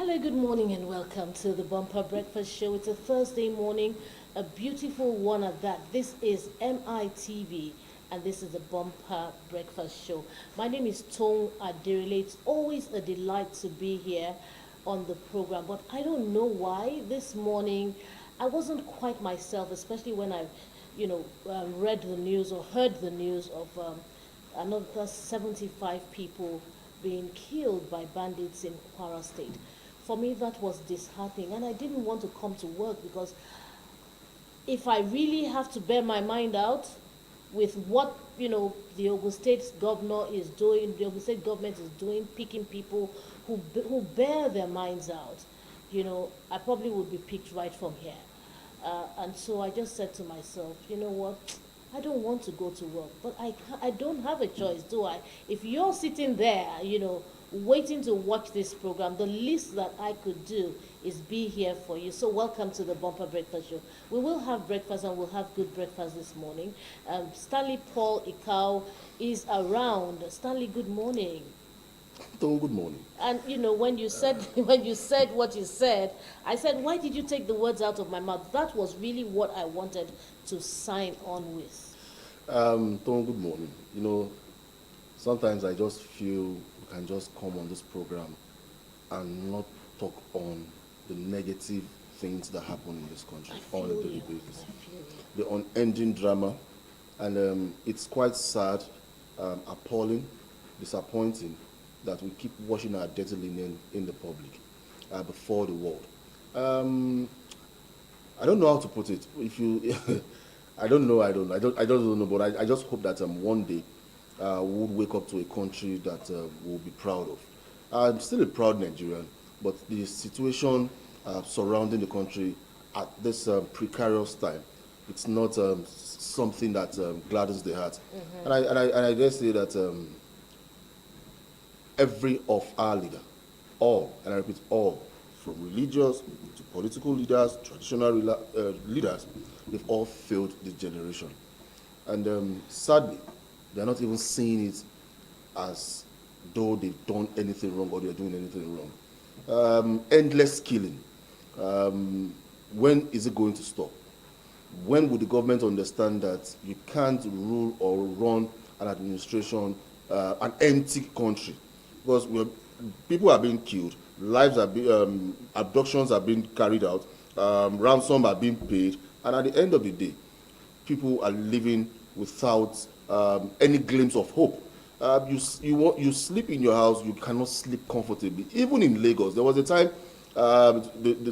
Hello, good morning, and welcome to the Bumper Breakfast Show. It's a Thursday morning, a beautiful one at that. This is MITV, and this is the Bumper Breakfast Show. My name is Tong Adirile. It's always a delight to be here on the program, but I don't know why this morning I wasn't quite myself, especially when I read the news or heard the news of another 75 people being killed by bandits in Kwara State. For me, that was disheartening, and I didn't want to come to work because if I really have to bear my mind out with what the Ogun State governor is doing, the Ogun State government is doing, picking people who bear their minds out, I probably would be picked right from here. And so I just said to myself, you know what? I don't want to go to work, but I don't have a choice, do I? If you're sitting there, waiting to watch this program, the least that I could do is be here for you. So welcome to the Bumper Breakfast Show. We will have breakfast, and we'll have good breakfast this morning. Stanley Paul Ikao is around. Stanley, good morning. Tom, good morning. And when you said when you said what you said, I said, why did you take the words out of my mouth? That was really what I wanted to sign on with. Tom, good morning. Sometimes I just feel we can just come on this program and not talk on the negative things that happen in this country on a daily basis. The unending drama, and it's quite sad, appalling, disappointing that we keep washing our dirty linen in the public before the world. I don't know how to put it. If you, I don't know. I don't know. But I just hope that one day we'll wake up to a country that we'll be proud of. I'm still a proud Nigerian, but the situation surrounding the country at this precarious time, it's not something that gladdens the heart. Mm-hmm. And I dare say that every of our leaders, all, and I repeat, all, from religious to political leaders, traditional leaders, they've all failed this generation. And sadly, they're not even seeing it as though they've done anything wrong or they're doing anything wrong. Endless killing. When is it going to stop? When will the government understand that you can't rule or run an administration, an empty country? Because people are being killed, lives are being, abductions are being carried out, ransom are being paid, and at the end of the day, people are living without any glimpse of hope. You sleep in your house, you cannot sleep comfortably. Even in Lagos, there was a time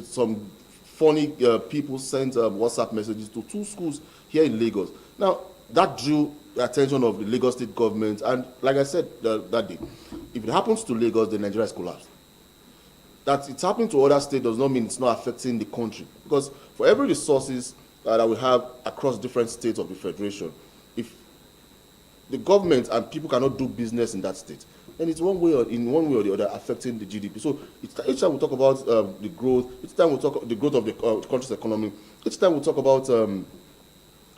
some funny people sent WhatsApp messages to two schools here in Lagos. Now, that drew the attention of the Lagos state government, and like I said that day, if it happens to Lagos, then Nigeria is collapsed. That it's happening to other states does not mean it's not affecting the country, because for every resources that we have across different states of the federation, if the government and people cannot do business in that state, then it's one way or the other affecting the GDP. So each time we talk about the growth, each time we talk the growth of the country's economy, each time we talk about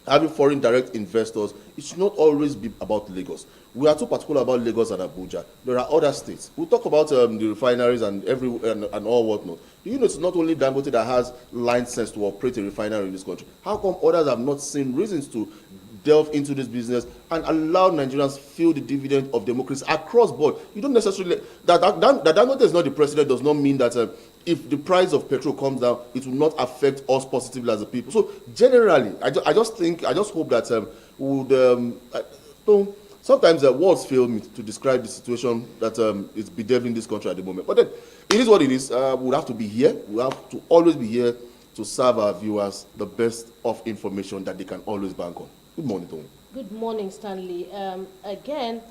having foreign direct investors, it should not always be about Lagos. We are too particular about Lagos and Abuja. There are other states. We'll talk about the refineries and all whatnot. Do you know it's not only Dangote that has license to operate a refinery in this country? How come others have not seen reasons to delve into this business and allow Nigerians feel the dividend of democracy across board? You don't necessarily that Dangote is not the president does not mean that if the price of petrol comes down, it will not affect us positively as a people. So generally, I just hope that sometimes words fail me to describe the situation that is bedeviling this country at the moment. But then, it is what it is. We'll have to be here. We'll have to always be here to serve our viewers the best of information that they can always bank on. Good morning, Tony. Good morning, Stanley. Again,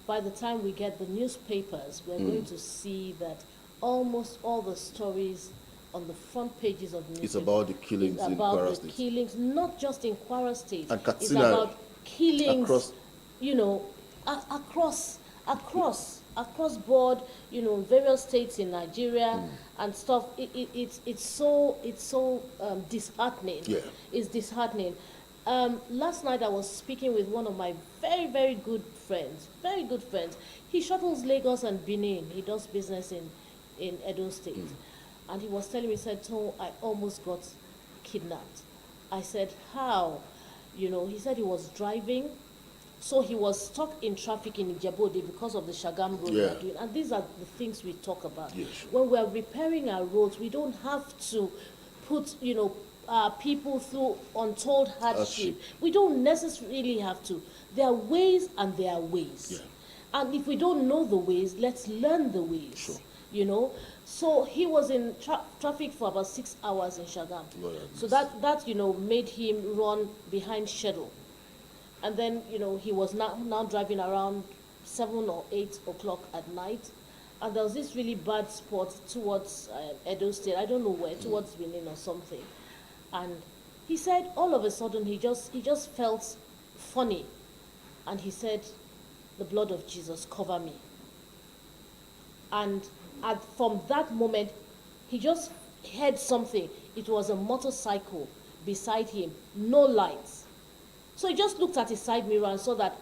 by the time we get the newspapers, we're going to see that almost all the stories on the front pages of newspapers it's about the killings in Kwara State. Killings, not just in Kwara State. And Katsina, it's about killings, across, across board, various states in Nigeria and stuff. It's so disheartening. Yeah. It's disheartening. Last night I was speaking with one of my very, very good friends. He shuttles Lagos and Benin. He does business in Edo State. And he was telling me, he said, "Tom, I almost got kidnapped." I said, "How?" You know, he said he was driving, so he was stuck in traffic in Ijebu-Ode because of the Shagam road we are doing. And these are the things we talk about. Yeah, sure. When we are repairing our roads, we don't have to put, people through untold hardship. We don't necessarily have to. There are ways and there are ways. Yeah. And if we don't know the ways, let's learn the ways. Sure. You know, so he was in traffic for about 6 hours in Shagam. So that made him run behind schedule. And then he was now driving around 7 or 8 o'clock at night, and there was this really bad spot towards Edo State. I don't know where, towards Benin or something. And he said all of a sudden he just felt funny, and he said, "The blood of Jesus, cover me." And from that moment, he just heard something. It was a motorcycle beside him, no lights. So he just looked at his side mirror and saw that,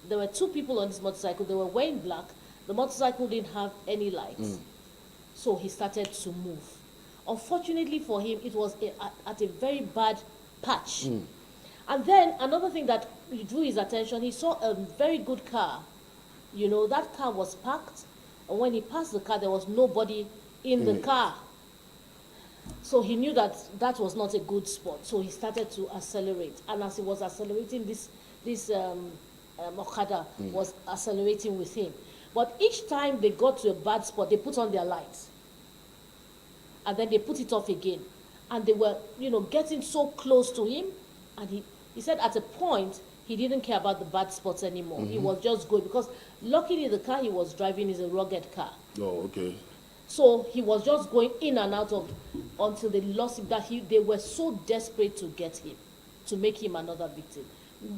there were 2 people on this motorcycle. They were wearing black. The motorcycle didn't have any lights. So he started to move. Unfortunately for him, it was at a very bad patch. And then another thing that drew his attention, he saw a very good car. That car was parked. And when he passed the car, there was nobody in the car. So he knew that was not a good spot. So he started to accelerate. And as he was accelerating, this Okada was accelerating with him. But each time they got to a bad spot, they put on their lights. And then they put it off again. And they were, getting so close to him. And he said at a point, he didn't care about the bad spots anymore. He was just going. Because luckily the car he was driving is a rugged car. Oh, okay. So he was just going in and out of until they lost him. They were so desperate to get him, to make him another victim.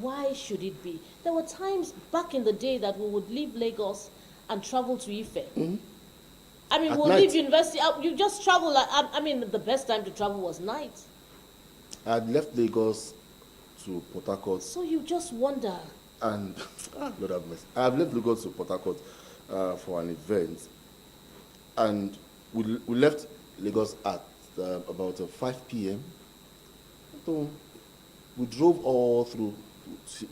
Why should it be? There were times back in the day that we would leave Lagos and travel to Ife. I mean, we'll leave university. You just travel. The best time to travel was night. I had left Lagos to Port Harcourt. So you just wonder. And Lord have mercy. I have left Lagos to Port Harcourt for an event. And we left Lagos at about 5 p.m. So we drove all through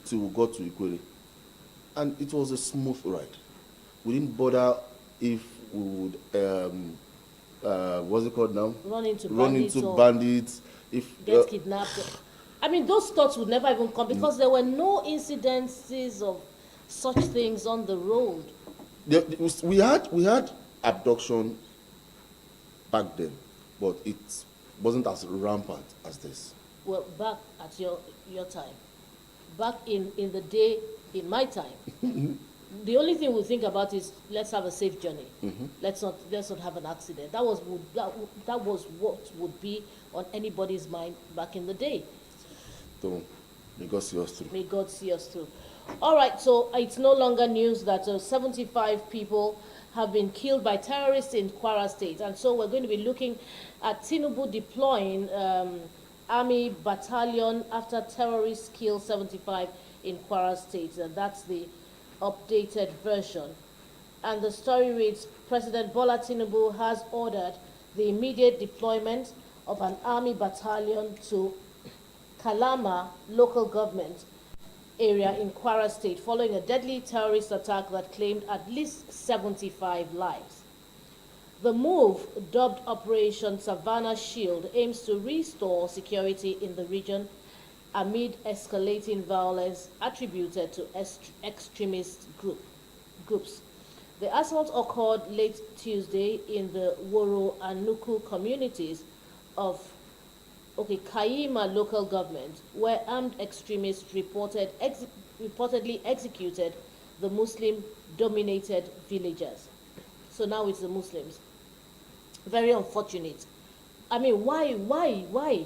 till we got to Ikwere. And it was a smooth ride. We didn't bother if we would, what's it called now? Run into bandits. If get kidnapped. I mean, those thoughts would never even come because there were no incidences of such things on the road. We had abduction back then, but it wasn't as rampant as this. Well, back at your time, back in the day, in my time, the only thing we think about is let's have a safe journey. Let's not have an accident. That was what would be on anybody's mind back in the day. So may God see us through. May God see us through. All right, so it's no longer news that 75 people have been killed by terrorists in Kwara State. And so we're going to be looking at Tinubu deploying army battalion after terrorists kill 75 in Kwara State. And that's the updated version. And the story reads, President Bola Tinubu has ordered the immediate deployment of an army battalion to Kalama local government area in Kwara State following a deadly terrorist attack that claimed at least 75 lives. The move, dubbed Operation Savannah Shield, aims to restore security in the region amid escalating violence attributed to extremist groups. The assault occurred late Tuesday in the Woro and Nuku communities of Kaima local government, where armed extremists reportedly executed the Muslim-dominated villagers. So now it's the Muslims. Very unfortunate. I mean, why?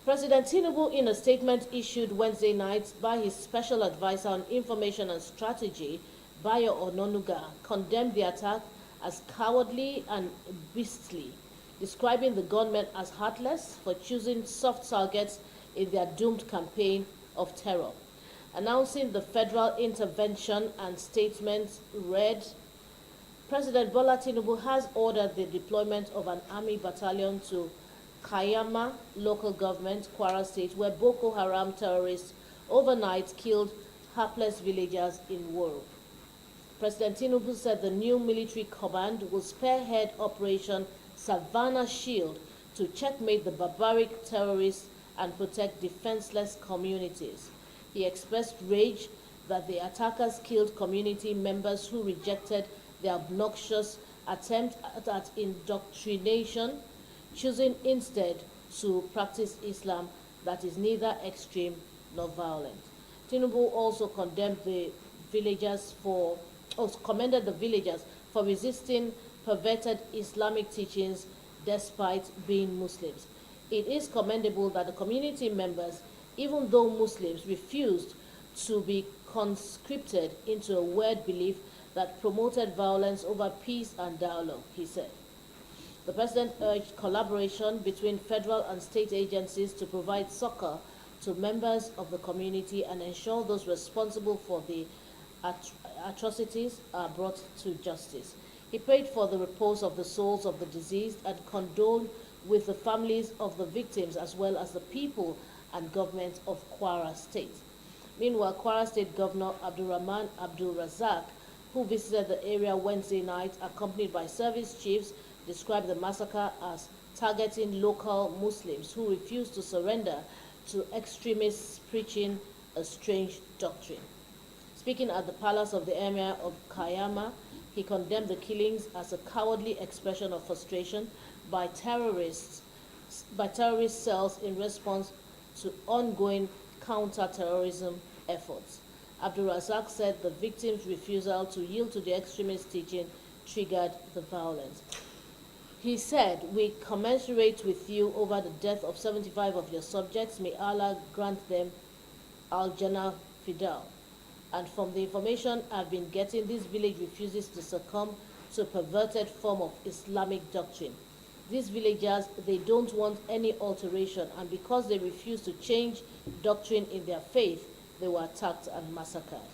President Tinubu, in a statement issued Wednesday night by his special advisor on information and strategy, Bayo Ononuga, condemned the attack as cowardly and beastly, describing the gunmen as heartless for choosing soft targets in their doomed campaign of terror. Announcing the federal intervention and statement read, President Bola Tinubu has ordered the deployment of an army battalion to Kayama local government, Kwara State, where Boko Haram terrorists overnight killed hapless villagers in Woro. President Tinubu said the new military command will spearhead Operation Savannah Shield to checkmate the barbaric terrorists and protect defenseless communities. He expressed rage that the attackers killed community members who rejected the obnoxious attempt at indoctrination, choosing instead to practice Islam that is neither extreme nor violent. Tinubu also commended the villagers for resisting perverted Islamic teachings despite being Muslims. It is commendable that the community members, even though Muslims, refused to be conscripted into a weird belief that promoted violence over peace and dialogue, he said. The president urged collaboration between federal and state agencies to provide succor to members of the community and ensure those responsible for the atrocities are brought to justice. He prayed for the repose of the souls of the deceased and condoled with the families of the victims as well as the people and government of Kwara State. Meanwhile, Kwara State Governor Abdulrahman Abdul Razak, who visited the area Wednesday night accompanied by service chiefs, described the massacre as targeting local Muslims who refused to surrender to extremists preaching a strange doctrine. Speaking at the palace of the Emir of Kayama, he condemned the killings as a cowardly expression of frustration by terrorist cells in response to ongoing counter-terrorism efforts. Abdul Razak said the victims' refusal to yield to the extremist teaching triggered the violence. He said, "We commiserate with you over the death of 75 of your subjects. May Allah grant them Al-Jannah Fidal. And from the information I've been getting, this village refuses to succumb to a perverted form of Islamic doctrine. These villagers, they don't want any alteration, and because they refuse to change doctrine in their faith, they were attacked and massacred.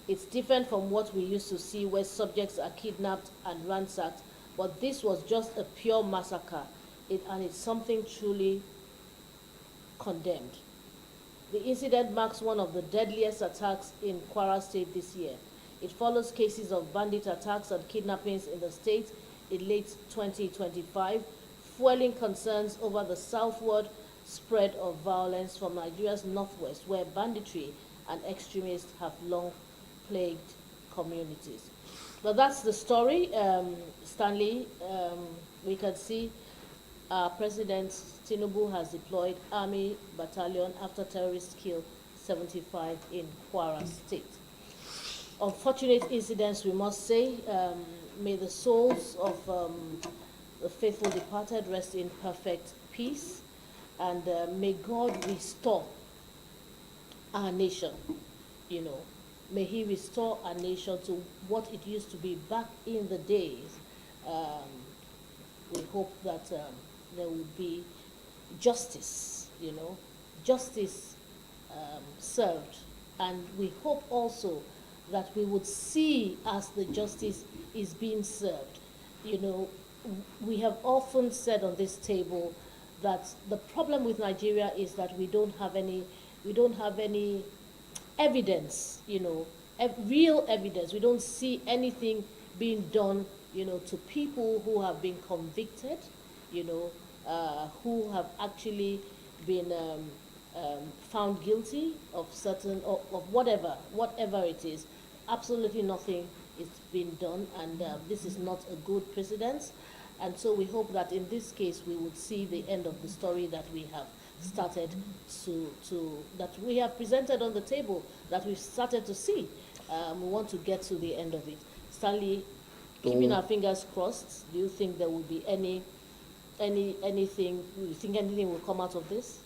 It's different from what we used to see where subjects are kidnapped and ransacked, but this was just a pure massacre, and it's something truly condemned. The incident marks one of the deadliest attacks in Kwara State this year. It follows cases of bandit attacks and kidnappings in the state in late 2025, fueling concerns over the southward spread of violence from Nigeria's northwest, where banditry and extremists have long plagued communities. But that's the story, Stanley. We can see President Tinubu has deployed army battalion after terrorists killed 75 in Kwara State. Unfortunate incidents, we must say. May the souls of the faithful departed rest in perfect peace, and may God restore our nation, you know. May he restore our nation to what it used to be back in the days. We hope that there will be justice, you know, justice served. And we hope also that we would see as the justice is being served. You know, we have often said on this table that the problem with Nigeria is that we don't have any evidence, you know, real evidence. We don't see anything being done, you know, to people who have been convicted, you know, who have actually been found guilty of certain, of whatever it is. Absolutely nothing is being done, and this is not a good precedent. And so we hope that in this case we would see the end of the story that we have started that we have presented on the table, that we've started to see. We want to get to the end of it. Stanley, keeping our fingers crossed, do you think there will be anything, do you think anything will come out of this?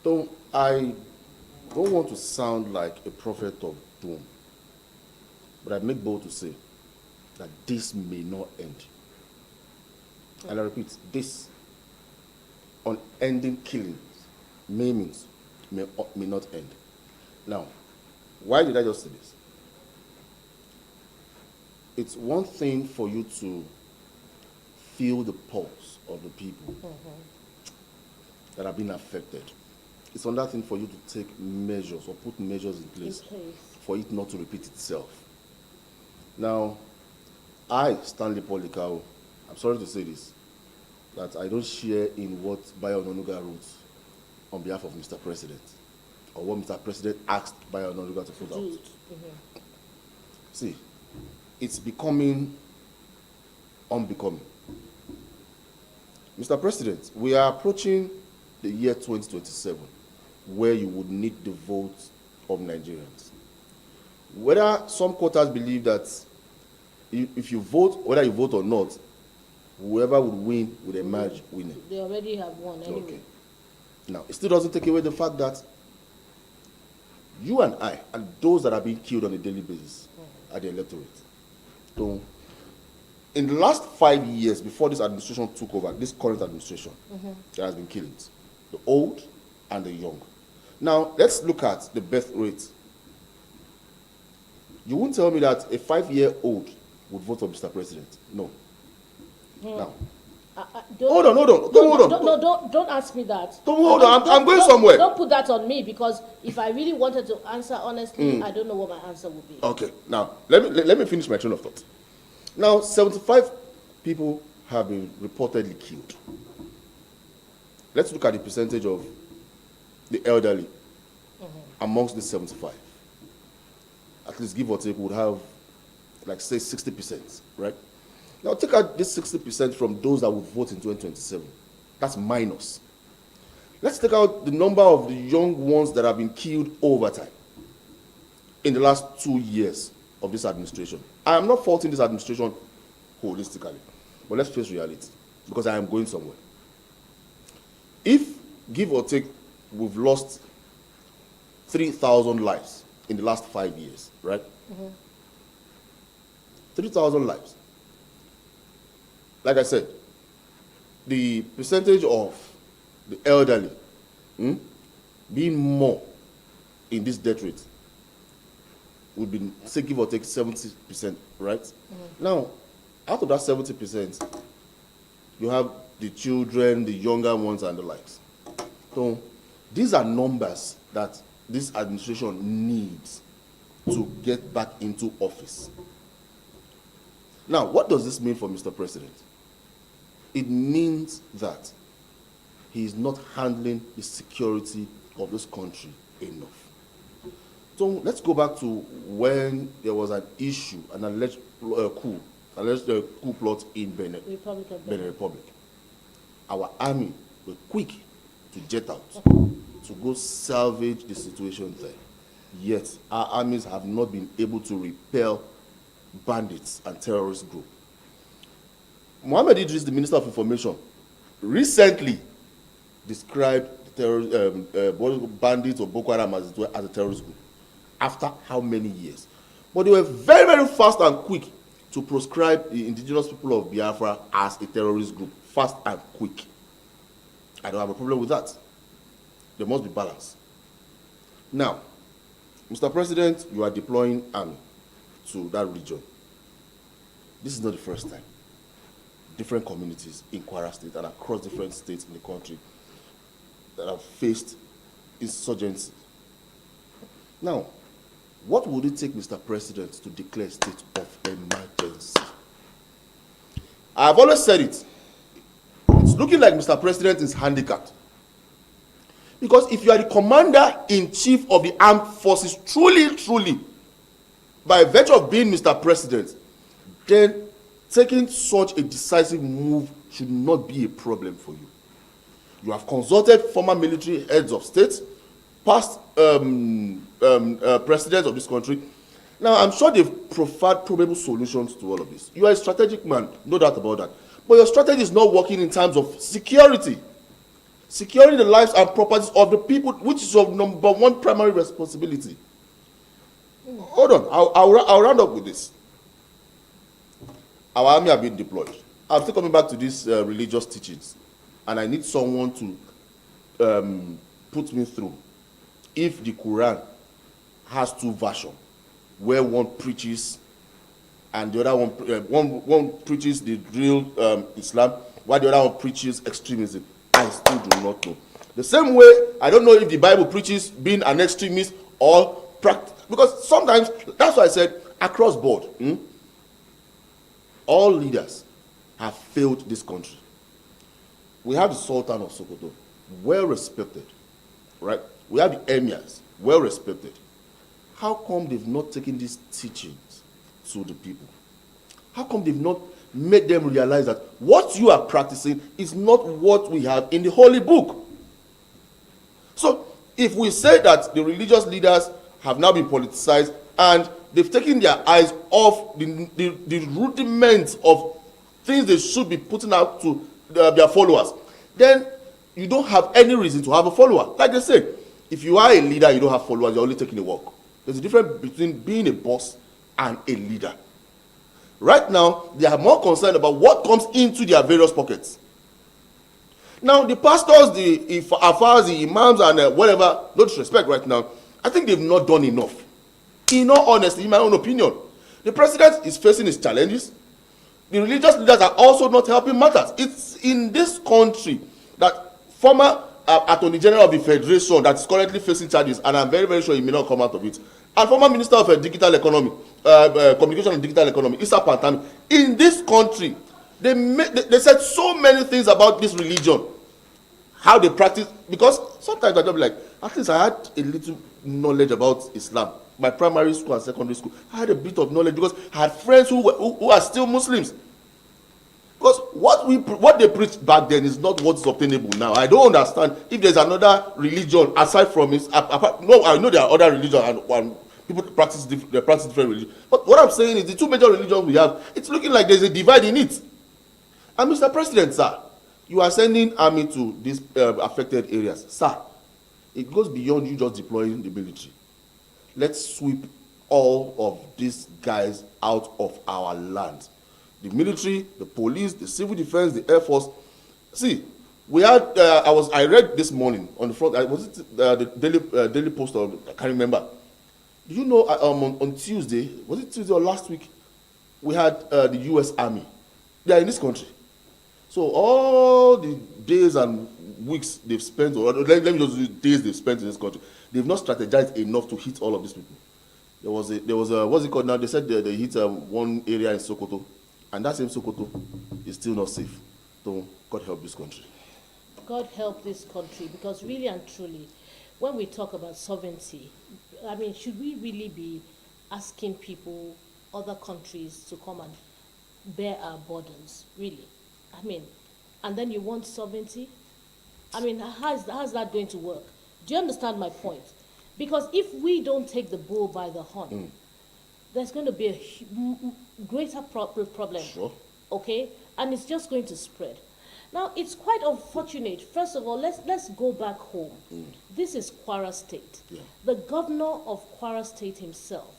So I don't want to sound like a prophet of doom, but I make bold to say that this may not end. And I repeat, this unending killings, maimings, may not end. Now, why did I just say this? it's one thing for you to feel the pulse of the people that have been affected. It's another thing for you to take measures or put measures in place for it not to repeat itself. Now, I, Stanley Polikao, I'm sorry to say this, that I don't share in what Bayo Onanuga wrote on behalf of Mr. President, or what Mr. President asked Bayo Onanuga to put out. See, it's becoming unbecoming. Mr. President, we are approaching the year 2027, where you would need the vote of Nigerians. Whether some quarters believe that if you vote, whether you vote or not, whoever would win would emerge winning. They already have won anyway. Okay. Now, it still doesn't take away the fact that you and I, and those that are being killed on a daily basis, are the electorate. So, in the last 5 years before this administration took over, this current administration, there has been killings, the old and the young. Now, let's look at the birth rate. You won't tell me that a 5-year-old would vote for Mr. President. No. Now, hold on. Don't ask me that. Hold on. I'm going somewhere. Don't put that on me, because if I really wanted to answer honestly, I don't know what my answer would be. Okay. Now, let me finish my train of thought. Now, 75 people have been reportedly killed. Let's look at the percentage of the elderly amongst the 75. At least give or take, would have, like, say, 60%, right? Now, take out this 60% from those that would vote in 2027. That's minus. Let's take out the number of the young ones that have been killed over time in the last 2 years of this administration. I am not faulting this administration holistically, but let's face reality, because I am going somewhere. If, give or take, we've lost 3,000 lives in the last 5 years, right? 3,000 lives. Like I said, the percentage of the elderly being more in this death rate would be, say, give or take 70%, right? Now, out of that 70%, you have the children, the younger ones, and the likes. So these are numbers that this administration needs to get back into office. Now, what does this mean for Mr. President? It means that he is not handling the security of this country enough. So let's go back to when there was an issue, an alleged coup plot in Benin Republic. Our army were quick to jet out to go salvage the situation there. Yet our armies have not been able to repel bandits and terrorist groups. Mohammed Idris, the Minister of Information, recently described bandits or Boko Haram as a terrorist group. After how many years? But they were very, very fast and quick to proscribe the indigenous people of Biafra as a terrorist group. Fast and quick. I don't have a problem with that. There must be balance. Now, Mr. President, you are deploying army to that region. This is not the first time. Different communities in Kwara State and across different states in the country that have faced insurgency. Now, what would it take, Mr. President, to declare a state of emergency? I've always said it. It's looking like Mr. President is handicapped. Because if you are the commander-in-chief of the armed forces, truly, by virtue of being Mr. President, then taking such a decisive move should not be a problem for you. You have consulted former military heads of state, past presidents of this country. Now, I'm sure they've provided probable solutions to all of this. You are a strategic man, no doubt about that. But your strategy is not working in terms of security. Securing the lives and properties of the people, which is your number one primary responsibility. Hold on, I'll round up with this. Our army have been deployed. I'm still coming back to these religious teachings, and I need someone to put me through. If the Quran has two versions, where one preaches and the other one preaches the real Islam, while the other one preaches extremism. I still do not know. The same way, I don't know if the Bible preaches being an extremist or because sometimes, that's why I said across board, all leaders have failed this country. We have the Sultan of Sokoto, well respected, right? We have the emirs, well respected. How come they've not taken these teachings to the people? How come they've not made them realize that what you are practicing is not what we have in the Holy Book? So, if we say that the religious leaders have now been politicized and they've taken their eyes off the rudiments of things they should be putting out to their followers, then you don't have any reason to have a follower. Like they say, if you are a leader and you don't have followers, you're only taking a walk. There's a difference between being a boss and a leader. Right now, they are more concerned about what comes into their various pockets. Now, the pastors, as far as the imams and whatever, no disrespect right now, I think they've not done enough. In all honesty, in my own opinion, the president is facing his challenges. The religious leaders are also not helping matters. It's in this country that former Attorney General of the Federation that is currently facing charges, and I'm very, very sure he may not come out of it, and former Minister of Digital Economy, Communication and Digital Economy, Issa Pantami, in this country, they said so many things about this religion, how they practice, because sometimes I don't be like, at least I had a little knowledge about Islam. My primary school and secondary school, I had a bit of knowledge because I had friends who are still Muslims. Because what they preached back then is not what's obtainable now. I don't understand if there's another religion aside from it. No, I know there are other religions and people practice different religions. But what I'm saying is the two major religions we have, it's looking like there's a divide in it. And Mr. President, sir, you are sending army to these affected areas. Sir, it goes beyond you just deploying the military. Let's sweep all of these guys out of our land. The military, the police, the civil defense, the air force. See, we had. I read this morning on the front. Was it the Daily Post? Or I can't remember. Do you know? On Tuesday, was it Tuesday or last week? We had the U.S. Army. They are in this country. So all the days and weeks they've spent, or let me just do days they've spent in this country, they've not strategized enough to hit all of these people. There was a what's it called now? They said they hit one area in Sokoto, and that same Sokoto is still not safe. So God help this country. God help this country, because really and truly, when we talk about sovereignty, I mean, should we really be asking people, other countries, to come and bear our burdens? Really? I mean, and then you want sovereignty? I mean, how's that going to work? Do you understand my point? Because if we don't take the bull by the horn, there's going to be a greater problem. Sure. Okay? And it's just going to spread. Now, it's quite unfortunate. First of all, let's go back home. This is Kwara State. Yeah. The governor of Kwara State himself.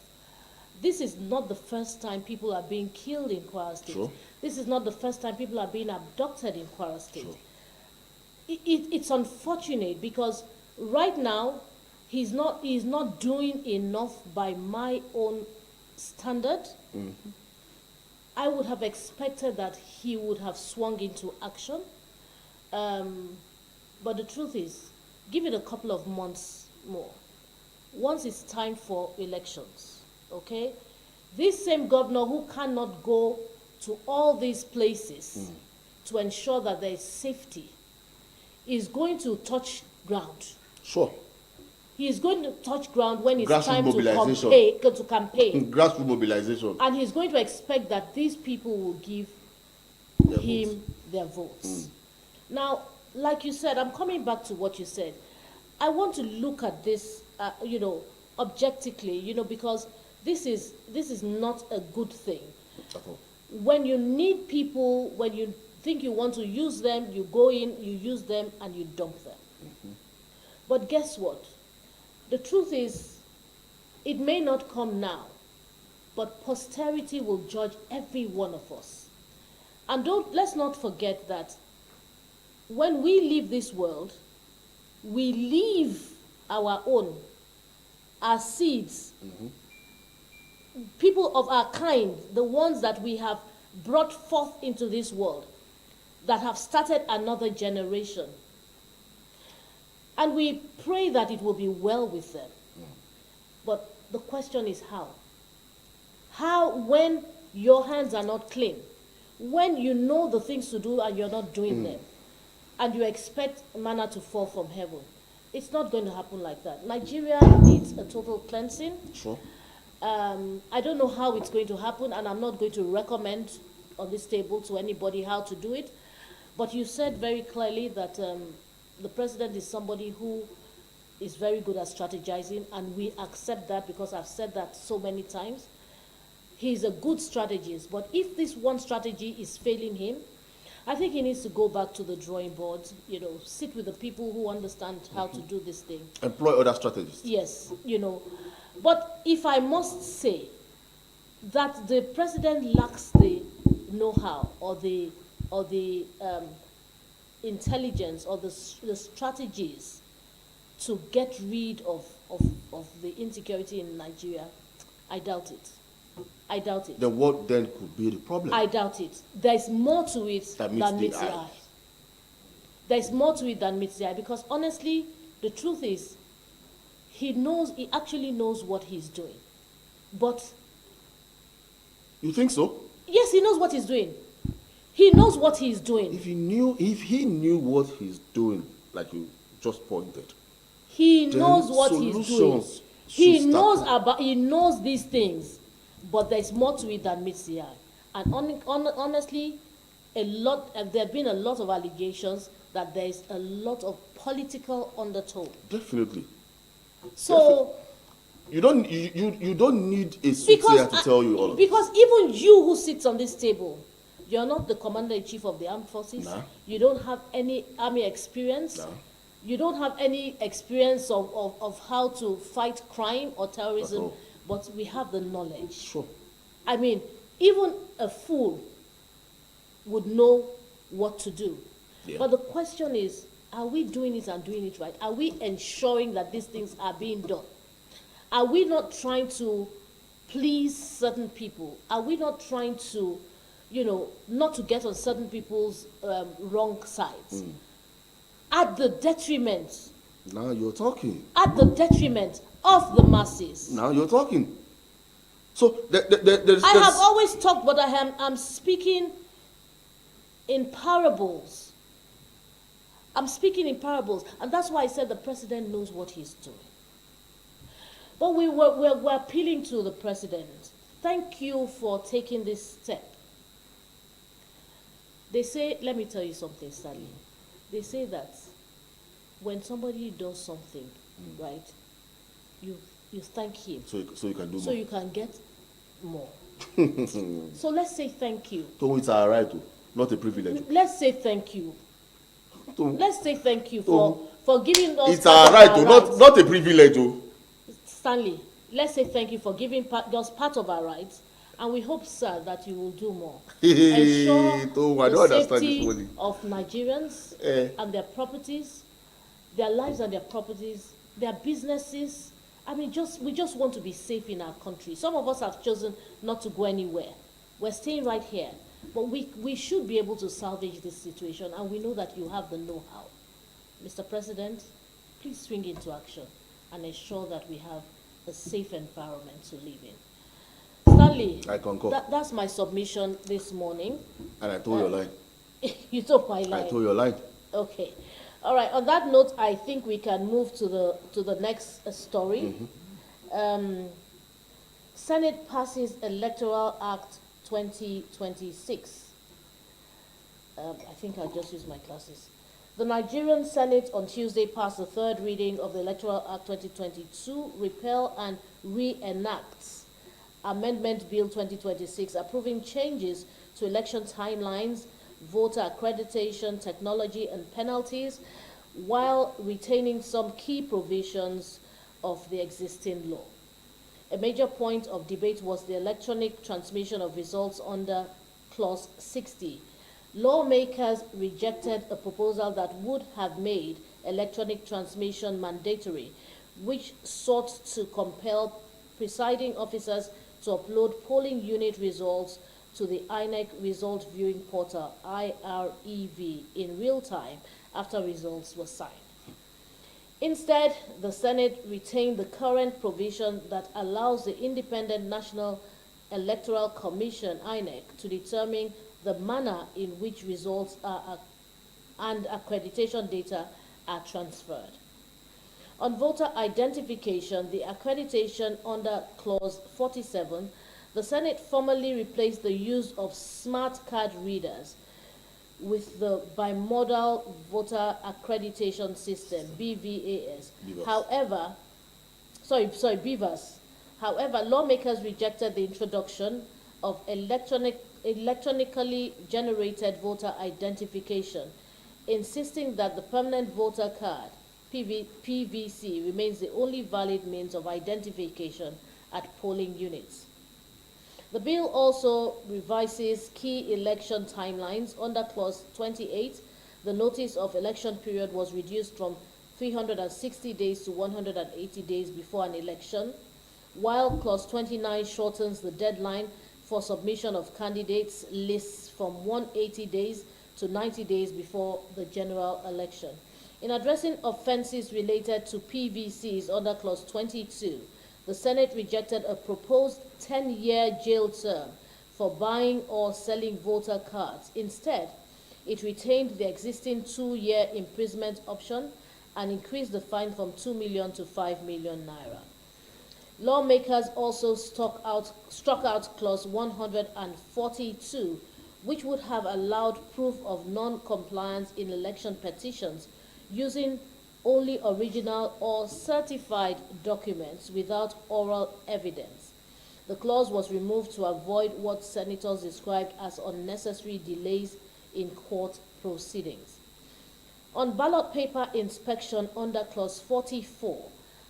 This is not the first time people are being killed in Kwara State. Sure. This is not the first time people are being abducted in Kwara State. Sure. It's unfortunate because right now he's not doing enough by my own standard. I would have expected that he would have swung into action. But the truth is, give it a couple of months more. Once it's time for elections, okay? This same governor who cannot go to all these places to ensure that there is safety is going to touch ground. Sure. He is going to touch ground when it's Grassroots time mobilization. to campaign. Grassroots mobilization. And he's going to expect that these people will give him their votes. Now, like you said, I'm coming back to what you said. I want to look at this, objectively, because this is not a good thing. When you need people, when you think you want to use them, you go in, you use them, and you dump them. But guess what? The truth is, it may not come now, but posterity will judge every one of us. And let's not forget that when we leave this world, we leave our seeds people of our kind, the ones that we have brought forth into this world, that have started another generation. And we pray that it will be well with them. But the question is how? How, when your hands are not clean, when you know the things to do and you're not doing them, and you expect manna to fall from heaven? It's not going to happen like that. Nigeria needs a total cleansing. Sure. I don't know how it's going to happen, and I'm not going to recommend on this table to anybody how to do it. But you said very clearly that the president is somebody who is very good at strategizing, and we accept that because I've said that so many times. He's a good strategist, but if this one strategy is failing him, I think he needs to go back to the drawing board, sit with the people who understand how to do this thing. Employ other strategists. Yes, But if I must say that the president lacks the know-how or the intelligence or the strategies to get rid of the insecurity in Nigeria, I doubt it. I doubt it. Then what then could be the problem? I doubt it. There's more to it than meets the eye. There's more to it than meets the eye, because honestly, the truth is, he actually knows what he's doing. But you think so? yes, he knows what he's doing. He knows what he's doing. If he knew what he's doing, like you just pointed, he knows what he's doing. He knows these things, but there's more to it than meets the eye. And honestly, there have been a lot of allegations that there's a lot of political undertone. Definitely. So you don't need a soothsayer to tell you all of this. Because even you who sits on this table, you're not the commander-in-chief of the armed forces. Nah. You don't have any army experience. Nah. You don't have any experience of how to fight crime or terrorism, but we have the knowledge. Sure. I mean, even a fool would know what to do. Yeah. But the question is, are we doing it and doing it right? Are we ensuring that these things are being done? Are we not trying to please certain people? Are we not trying to, not to get on certain people's wrong sides? At the detriment. Now you're talking. At the detriment of the masses. Now you're talking. So I have always talked, but I'm speaking in parables. I'm speaking in parables, and that's why I said the president knows what he's doing. But we're appealing to the president. Thank you for taking this step. They say, let me tell you something, Stanley. They say that when somebody does something, right, you thank him. So you can do more. So you can get more. So let's say thank you. So it's our right, not a privilege. Let's say thank you. Let's say thank you for giving us. It's our right, not a privilege. Stanley, let's say thank you for giving us part of our rights, and we hope, sir, that you will do more. Ensure the safety of Nigerians and their properties, their lives and their properties, their businesses. I mean, we just want to be safe in our country. Some of us have chosen not to go anywhere. We're staying right here. But we should be able to salvage this situation, and we know that you have the know-how. Mr. President, please swing into action and ensure that we have a safe environment to live in. Stanley, I concur. That's my submission this morning. And I told your line. You told my line. I told your line. Okay. All right. On that note, I think we can move to the next story. Senate passes Electoral Act 2026. I think I'll just use my glasses. The Nigerian Senate on Tuesday passed the third reading of the Electoral Act 2022, repeal and reenacts Amendment Bill 2026, approving changes to election timelines, voter accreditation, technology, and penalties, while retaining some key provisions of the existing law. A major point of debate was the electronic transmission of results under Clause 60. Lawmakers rejected a proposal that would have made electronic transmission mandatory, which sought to compel presiding officers to upload polling unit results to the INEC Result Viewing Portal, IREV, in real time after results were signed. Instead, the Senate retained the current provision that allows the Independent National Electoral Commission, INEC, to determine the manner in which results are and accreditation data are transferred. On voter identification, the accreditation under Clause 47, the Senate formally replaced the use of smart card readers with the bimodal voter accreditation system, BVAS. BVAS. However, BVAS. However, lawmakers rejected the introduction of electronically generated voter identification, insisting that the permanent voter card, PVC, remains the only valid means of identification at polling units. The bill also revises key election timelines. Under Clause 28, the notice of election period was reduced from 360 days to 180 days before an election, while Clause 29 shortens the deadline for submission of candidates lists from 180 days to 90 days before the general election. In addressing offenses related to PVCs under Clause 22, the Senate rejected a proposed 10-year jail term for buying or selling voter cards. Instead, it retained the existing 2-year imprisonment option and increased the fine from 2 million to 5 million naira. Lawmakers also struck out Clause 142, which would have allowed proof of non-compliance in election petitions using only original or certified documents without oral evidence. The clause was removed to avoid what senators described as unnecessary delays in court proceedings. On ballot paper inspection under Clause 44,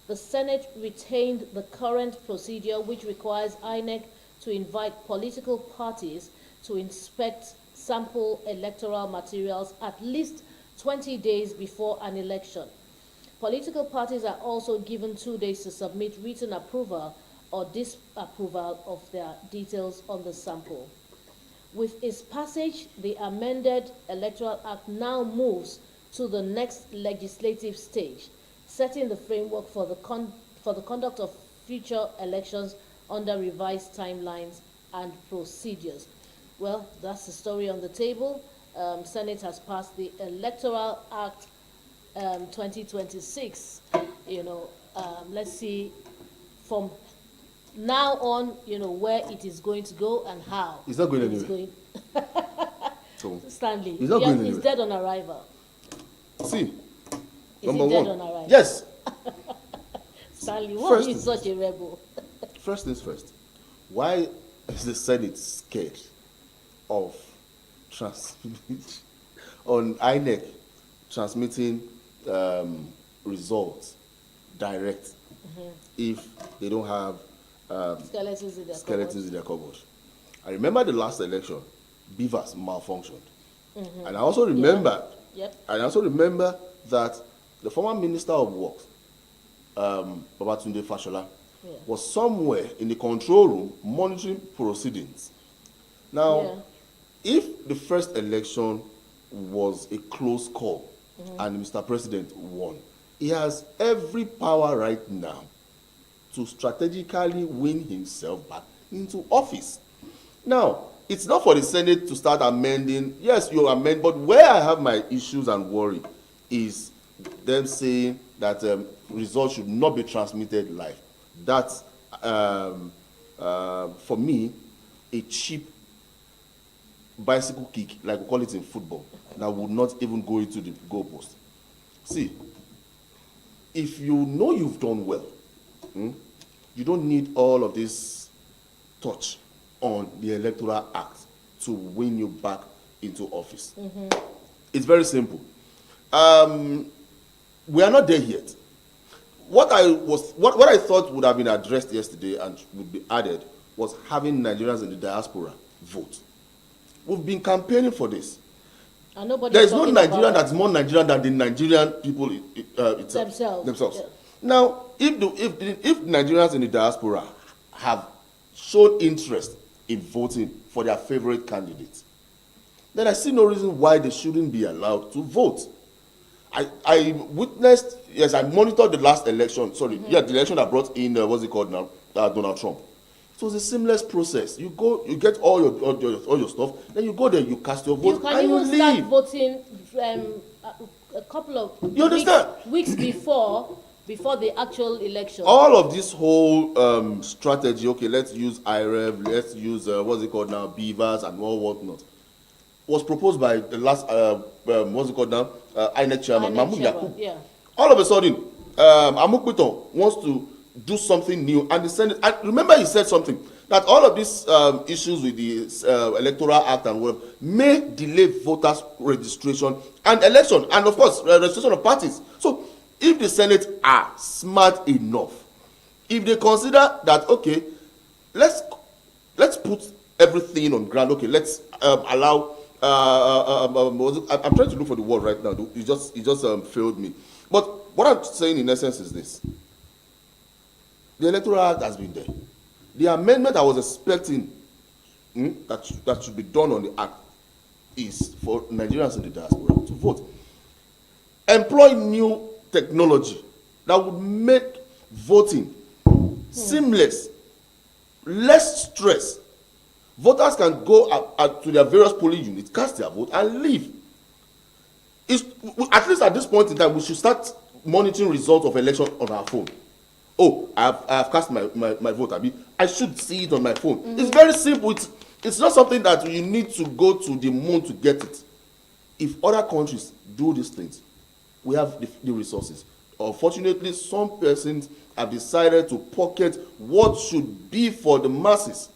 the Senate retained the current procedure which requires INEC to invite political parties to inspect sample electoral materials at least 20 days before an election. Political parties are also given 2 days to submit written approval or disapproval of their details on the sample. With its passage, the amended Electoral Act now moves to the next legislative stage, setting the framework for the conduct of future elections under revised timelines and procedures. Well, that's the story on the table. Senate has passed the Electoral Act 2026. Let's see from now on, where it is going to go and how. It's not going anywhere. So, Stanley, it's not going anywhere. It's dead on arrival. See, Is number it dead one. on arrival? Yes. Stanley, why are you such a rebel? First things first. Why is the Senate scared of transmitting on INEC transmitting results direct if they don't have skeletons in their cupboard? I remember the last election, BVAS malfunctioned, and I also remember, that the former Minister of Works, Babatunde Fashola, was somewhere in the control room monitoring proceedings. Now, if the first election was a close call and Mr. President won, he has every power right now to strategically win himself back into office. Now, it's not for the Senate to start amending. Yes, you amend, but where I have my issues and worry is them saying that results should not be transmitted live. That's, for me, a cheap bicycle kick, like we call it in football, that would not even go into the goalpost. See, if you know you've done well, you don't need all of this touch on the Electoral Act to win you back into office. It's very simple. We are not there yet. What I thought would have been addressed yesterday and would be added was having Nigerians in the diaspora vote. We've been campaigning for this. There is no Nigerian that's more Nigerian than the Nigerian people themselves. Yeah. Now, if Nigerians in the diaspora have shown interest in voting for their favorite candidate, then I see no reason why they shouldn't be allowed to vote. I witnessed, yes, I monitored the last election, sorry, the election that brought in, what's it called now, Donald Trump. It was a seamless process. You go, you get all your stuff, then you go there, you cast your vote, and you leave. You can even start voting a couple of weeks before the actual election. All of this whole strategy, okay, let's use IREV, let's use, what's it called now, beavers and all whatnot, was proposed by the last, what's it called now, INEC chairman, Mahmoud Yakub. Yeah. All of a sudden, Amukbito wants to do something new, and the Senate, and remember he said something, that all of these issues with the Electoral Act and whatever may delay voters registration and election, and of course, registration of parties. So, if the Senate are smart enough, if they consider that, okay, let's put everything on ground, okay, let's allow, I'm trying to look for the word right now, it just failed me. But what I'm saying in essence is this: the Electoral Act has been there. The amendment I was expecting that should be done on the act is for Nigerians in the diaspora to vote. Employ new technology that would make voting seamless, less stress. Voters can go to their various polling units, cast their vote, and leave. At least at this point in time, we should start monitoring results of election on our phone. Oh, I have cast my vote. I should see it on my phone. It's very simple. It's not something that you need to go to the moon to get it. If other countries do these things, we have the resources. Unfortunately, some persons have decided to pocket what should be for the masses.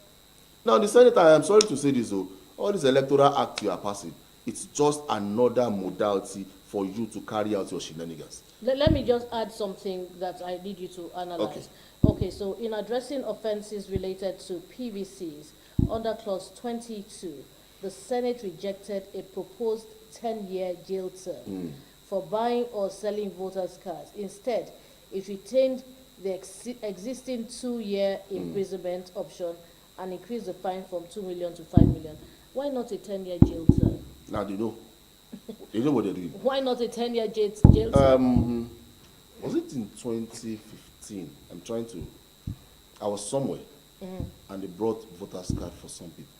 Now, the Senate, I am sorry to say this, though, all this Electoral Act you are passing, it's just another modality for you to carry out your shenanigans. Let me just add something that I need you to analyze. Okay, so in addressing offenses related to PVCs, under clause 22, the Senate rejected a proposed 10-year jail term for buying or selling voters' cards. Instead, it retained the existing 2-year imprisonment option and increased the fine from 2 million to 5 million. Why not a 10-year jail term? Now they know. They know what they're doing. Why not a 10-year jail term? Was it in 2015? I was somewhere, and they brought voters' card for some people.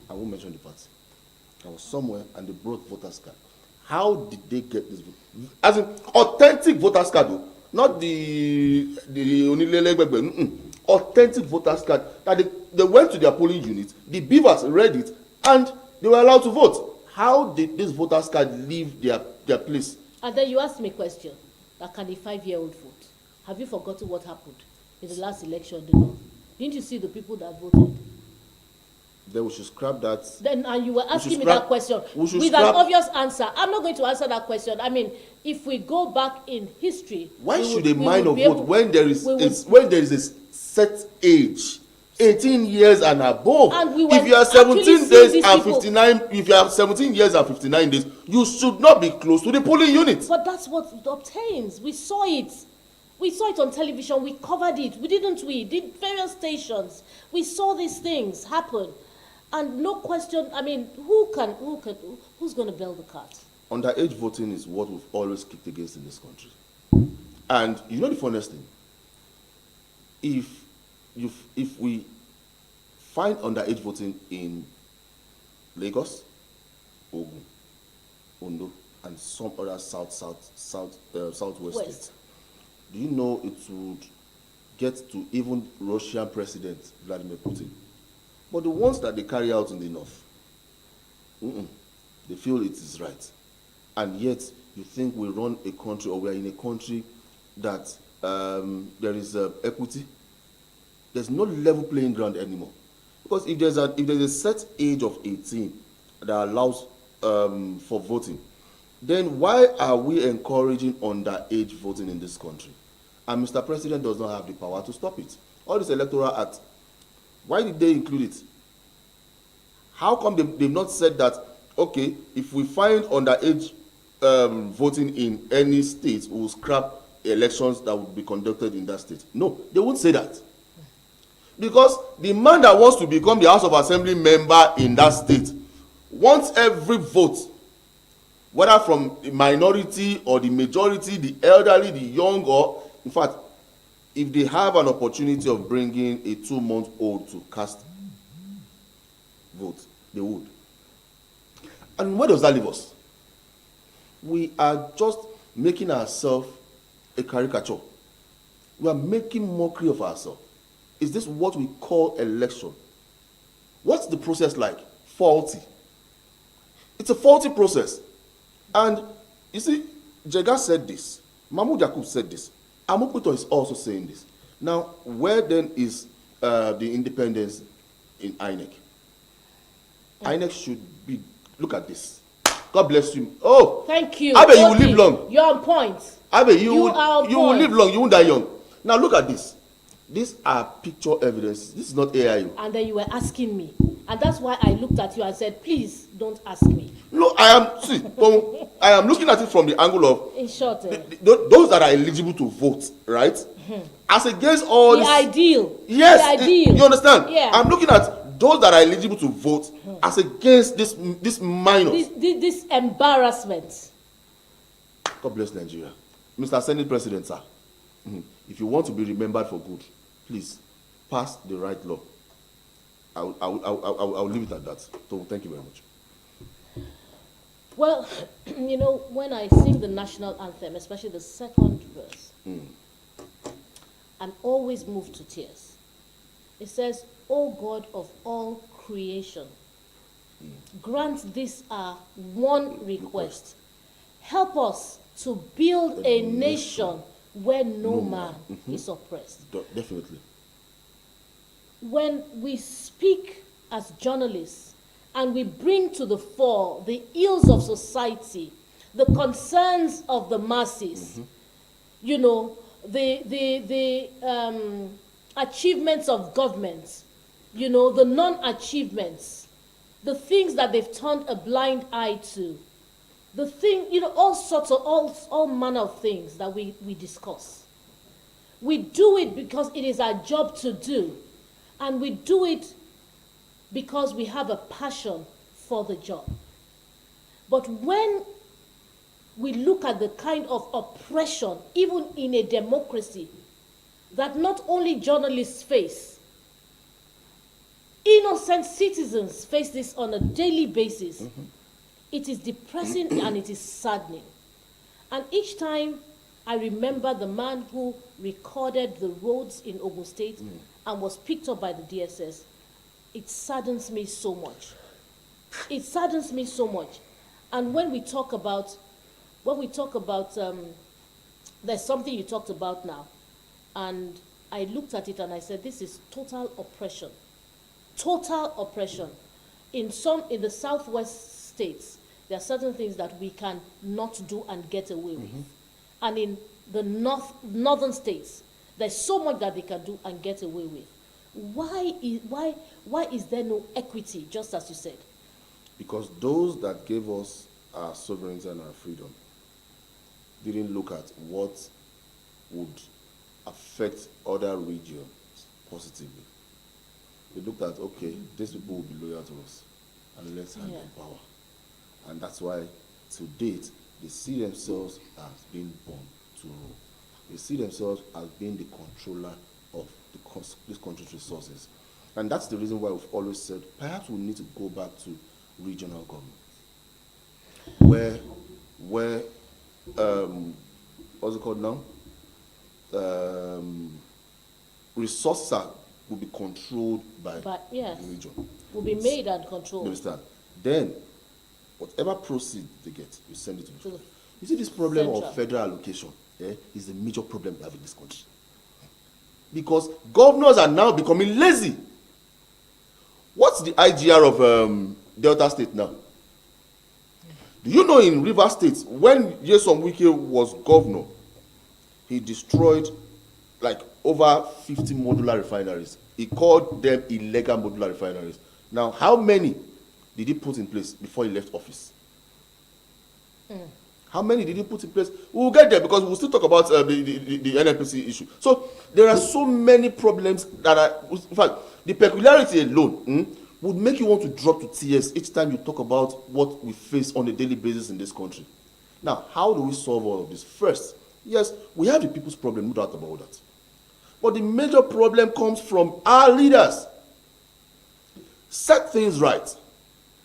I won't mention the party. I was somewhere, and they brought voters' card. How did they get this vote? As in authentic voters' card, though, not the authentic voters' card. That they went to their polling unit, the beavers read it, and they were allowed to vote. How did this voters' card leave their place? And then you asked me a question, that can a 5-year-old vote? Have you forgotten what happened in the last election? Didn't you see the people that voted? Then we should scrap that. Then and you were asking me that question with an obvious answer. I'm not going to answer that question. I mean, if we go back in history, why should a minor vote when there is a set age, 18 years and above? And if you are 17 days and 59, if you have 17 years and 59 days, you should not be close to the polling unit. But that's what it obtains. We saw it. We saw it on television. We covered it. We did various stations. We saw these things happen. And no question, I mean, who's going to build the cart? Underage voting is what we've always kicked against in this country. And you know the funniest thing? If we find underage voting in Lagos, Ogun, Ondo, and some other southwest states, do you know it would get to even Russian President Vladimir Putin? But the ones that they carry out in the north, they feel it is right. And yet, you think we run a country, or we are in a country that there is equity? There's no level playing ground anymore. Because if there's a set age of 18 that allows for voting, then why are we encouraging underage voting in this country? And Mr. President does not have the power to stop it. All this Electoral Act, why did they include it? How come they've not said that, okay, if we find underage voting in any state, we'll scrap elections that would be conducted in that state? No, they won't say that. Because the man that wants to become the House of Assembly member in that state wants every vote, whether from the minority or the majority, the elderly, the young, or in fact, if they have an opportunity of bringing a 2-month-old to cast vote, they would. And where does that leave us? We are just making ourselves a caricature. We are making mockery of ourselves. Is this what we call election? What's the process like? Faulty. It's a faulty process. And you see, Jega said this. Mahmoud Yakub said this. Amukuto is also saying this. Now, where then is the independence in INEC? INEC should be, look at this. God bless you. Oh, thank you. Abe, you will live long. You're on point. Abe, you will live long. You won't die young. Now look at this. These are picture evidence. This is not AI. And then you were asking me, and that's why I looked at you and said, "Please don't ask me." No, I am looking at it from the angle of, in short, those that are eligible to vote, right? As against all the ideal. Yes, the ideal. You understand? Yeah. I'm looking at those that are eligible to vote as against this minor. This embarrassment. God bless Nigeria, Mr. Senate President, sir. If you want to be remembered for good, please pass the right law. I'll leave it at that. So thank you very much. Well, you know, when I sing the national anthem, especially the second verse, I'm always moved to tears. It says, "O God of all creation, grant this our one request. Help us to build a nation where no man is oppressed." Definitely. When we speak as journalists and we bring to the fore the ills of society, the concerns of the masses, you know, the achievements of government, you know, the non-achievements, the things that they've turned a blind eye to, the thing, you know, all sorts of, all manner of things that we discuss. We do it because it is our job to do, and we do it because we have a passion for the job. But when we look at the kind of oppression, even in a democracy, that not only journalists face, innocent citizens face this on a daily basis, it is depressing and it is saddening. And each time I remember the man who recorded the roads in Ogun State and was picked up by the DSS, it saddens me so much. It saddens me so much. And when we talk about, there's something you talked about now, and I looked at it and I said, this is total oppression. Total oppression. In the southwest states, there are certain things that we can not do and get away with. And in the northern states, there's so much that they can do and get away with. Why is there no equity, just as you said? Because those that gave us our sovereignty and our freedom didn't look at what would affect other regions positively. They looked at, okay, these people will be loyal to us, and let's hand them power. And that's why, to date, they see themselves as being born to rule. They see themselves as being the controller of this country's resources. And that's the reason why we've always said, perhaps we need to go back to regional government, where what's it called now? Resources will be controlled by the region. Will be made and controlled. You understand? Then, whatever proceeds they get, you send it to the. You see, this problem of federal allocation is a major problem we have in this country. Because governors are now becoming lazy. What's the IGR of Delta State now? Do you know in River State, when Nyesom Wike was governor, he destroyed like over 50 modular refineries. He called them illegal modular refineries. Now, how many did he put in place before he left office? How many did he put in place? We'll get there because we'll still talk about the NNPC issue. So there are so many problems that are, in fact, the peculiarity alone would make you want to drop to tears each time you talk about what we face on a daily basis in this country. Now, how do we solve all of this? First, yes, we have the people's problem, no doubt about that. But the major problem comes from our leaders. Set things right.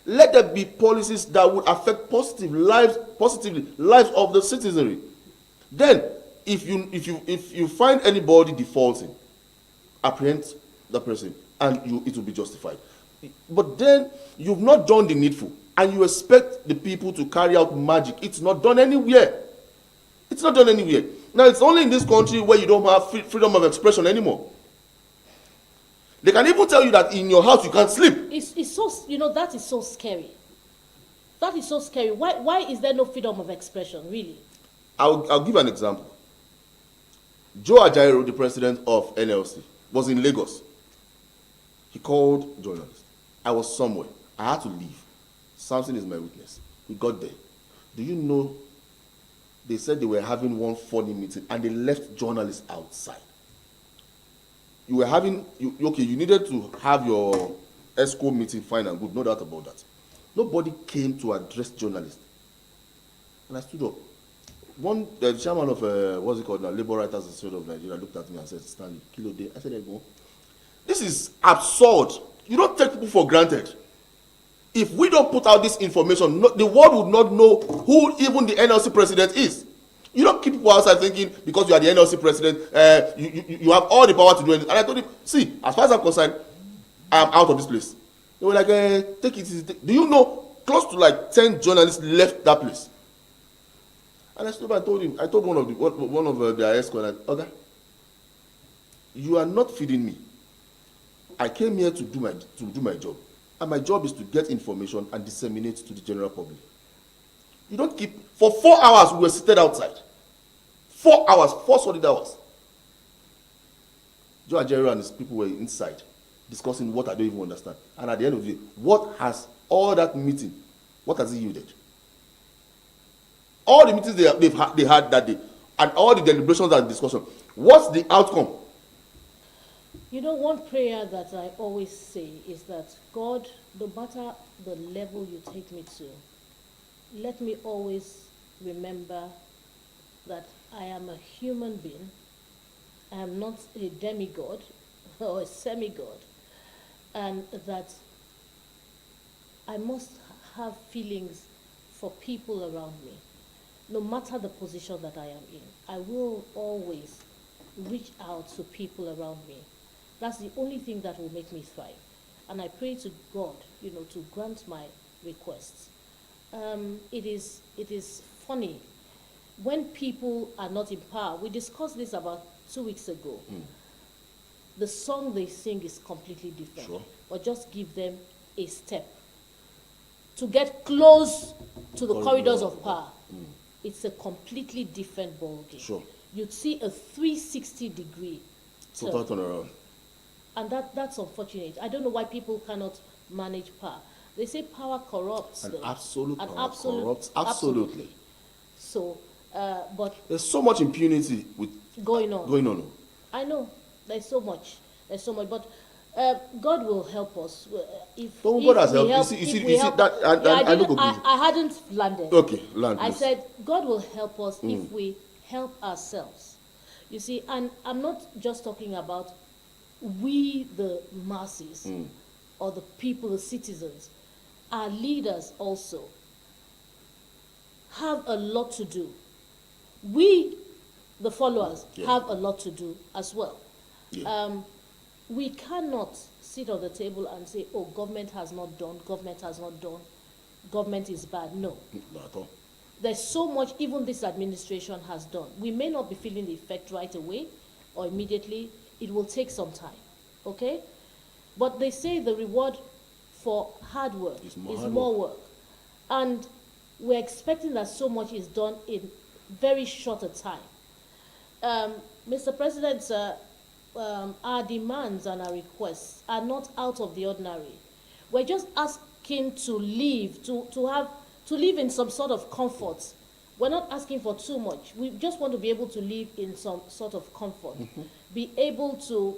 Let there be policies that would affect positively lives of the citizenry. Then, if you find anybody defaulting, apprehend the person, and it will be justified. But then you've not done the needful, and you expect the people to carry out magic. It's not done anywhere. It's not done anywhere. Now, it's only in this country where you don't have freedom of expression anymore. They can even tell you that in your house you can't sleep. It's so, that is so scary. That is so scary. Why is there no freedom of expression, really? I'll give an example. Joe Ajaero, the president of NLC, was in Lagos. He called journalists. I was somewhere. I had to leave. Samson is my witness. We got there. Do you know, they said they were having one funny meeting and they left journalists outside. You were having, you needed to have your ESCO meeting, fine and good, no doubt about that. Nobody came to address journalists. And I stood up. The chairman of, what's it called now, Labour Writers Association of Nigeria looked at me and said, Stanley, Kilo Day. I said, there you go. This is absurd. You don't take people for granted. If we don't put out this information, the world would not know who even the NLC president is. You don't keep people outside thinking because you are the NLC president, you have all the power to do anything. And I told him, see, as far as I'm concerned, I'm out of this place. They were like, take it easy. Do you know, close to like 10 journalists left that place. And I stood up and told him, I told one of their escorts, okay, you are not feeding me. I came here to do my job. And my job is to get information and disseminate to the general public. You don't keep, for 4 hours we were seated outside. 4 hours, 4 solid hours. Joe Ajaero and his people were inside discussing what I don't even understand. And at the end of the day, what has all that meeting, what has it yielded? All the meetings they had that day, and all the deliberations and discussion, what's the outcome? One prayer that I always say is that, God, no matter the level you take me to, let me always remember that I am a human being. I am not a demigod or a semigod, and that I must have feelings for people around me. No matter the position that I am in, I will always reach out to people around me. That's the only thing that will make me thrive. And I pray to God, to grant my requests. It is funny when people are not in power. We discussed this about 2 weeks ago. The song they sing is completely different. Sure. But just give them a step to get close to the corridors of power. It's a completely different ballgame. Sure. You'd see a 360-degree turn. Turn around. And that's unfortunate. I don't know why people cannot manage power. They say power corrupts. And absolute power absolute corrupts. Absolutely. So, but there's so much impunity with going on. Going on. I know there's so much. But God will help us. God has helped. You see that. I hadn't landed. Okay, land. I said God will help us if we help ourselves. You see, and I'm not just talking about we, the masses, or the people, the citizens. Our leaders also have a lot to do. We, the followers, have a lot to do as well. Yeah. We cannot sit on the table and say, oh, government has not done, government is bad. No. Not at all. There's so much even this administration has done. We may not be feeling the effect right away or immediately. It will take some time, okay? But they say the reward for hard work is more work. And we're expecting that so much is done in very short a time. Mr. President, our demands and our requests are not out of the ordinary. We're just asking to live, to live in some sort of comfort we're not asking for too much. We just want to be able to live in some sort of comfort, be able to,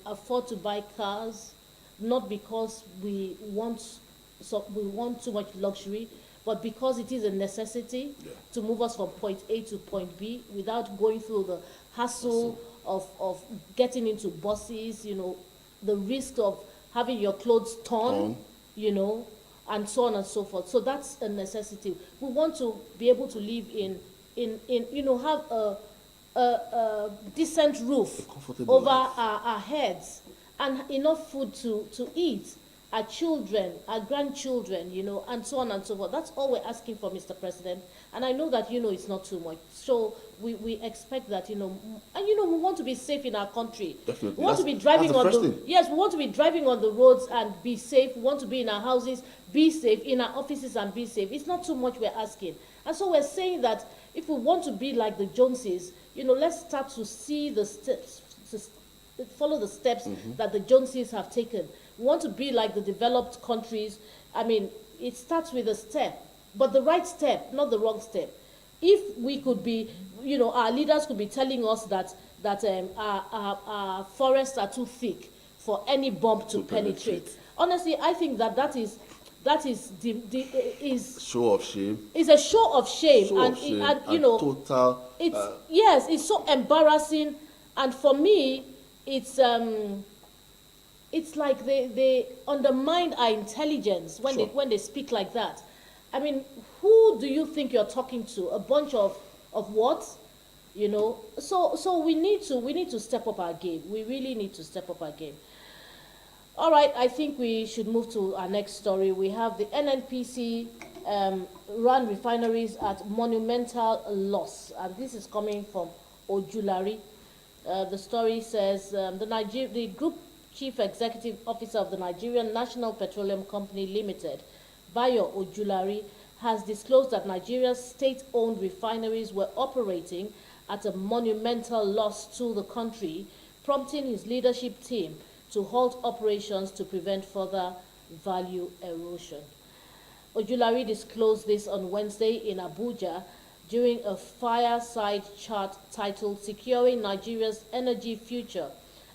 afford to buy cars, not because we want too much luxury, but because it is a necessity to move us from point A to point B without going through the hassle of getting into buses, the risk of having your clothes torn, and so on and so forth. So that's a necessity. We want to be able to live have a decent roof over our heads and enough food to eat, our children, our grandchildren, and so on and so forth. That's all we're asking for, Mr. President. And I know that, it's not too much. So we expect that, and, we want to be safe in our country. Definitely. We want to be driving on the, thing. yes, we want to be driving on the roads and be safe. We want to be in our houses, be safe, in our offices and be safe. It's not too much we're asking. And so we're saying that if we want to be like the Joneses, let's start to see the steps, follow the steps that the Joneses have taken. We want to be like the developed countries. I mean, it starts with a step, but the right step, not the wrong step. If we could be, our leaders could be telling us that our forests are too thick for any bomb to penetrate. Honestly, I think that is show of shame. It's a show of shame, Total. It's so embarrassing, and for me, it's like they undermine our intelligence when they speak like that. I mean, who do you think you're talking to? A bunch of what? So we need to step up our game. We really need to step up our game. All right, I think we should move to our next story. We have the NNPC run refineries at monumental loss, and this is coming from Ojulari. The story says the group chief executive officer of the Nigerian National Petroleum Company Limited, Bayo Ojulari, has disclosed that Nigeria's state-owned refineries were operating at a monumental loss to the country, prompting his leadership team to halt operations to prevent further value erosion. Ojulari disclosed this on Wednesday in Abuja during a fireside chat titled Securing Nigeria's Energy Future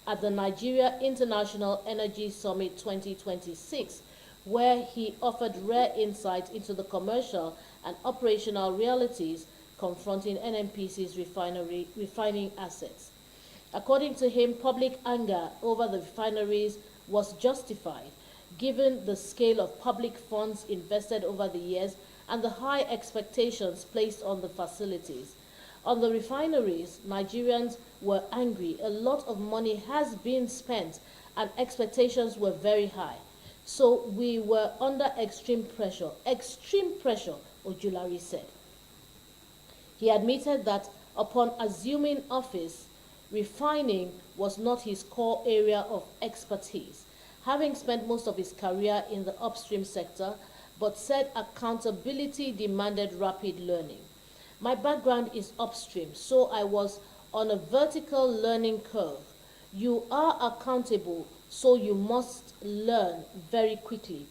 at the Nigeria International Energy Summit 2026, where he offered rare insight into the commercial and operational realities confronting NNPC's refining assets. According to him, public anger over the refineries was justified, given the scale of public funds invested over the years and the high expectations placed on the facilities. On the refineries, Nigerians were angry. A lot of money has been spent and expectations were very high. So we were under extreme pressure, Ojulari said. He admitted that upon assuming office, refining was not his core area of expertise, having spent most of his career in the upstream sector, but said accountability demanded rapid learning. My background is upstream, so I was on a vertical learning curve. You are accountable, so you must learn very quickly.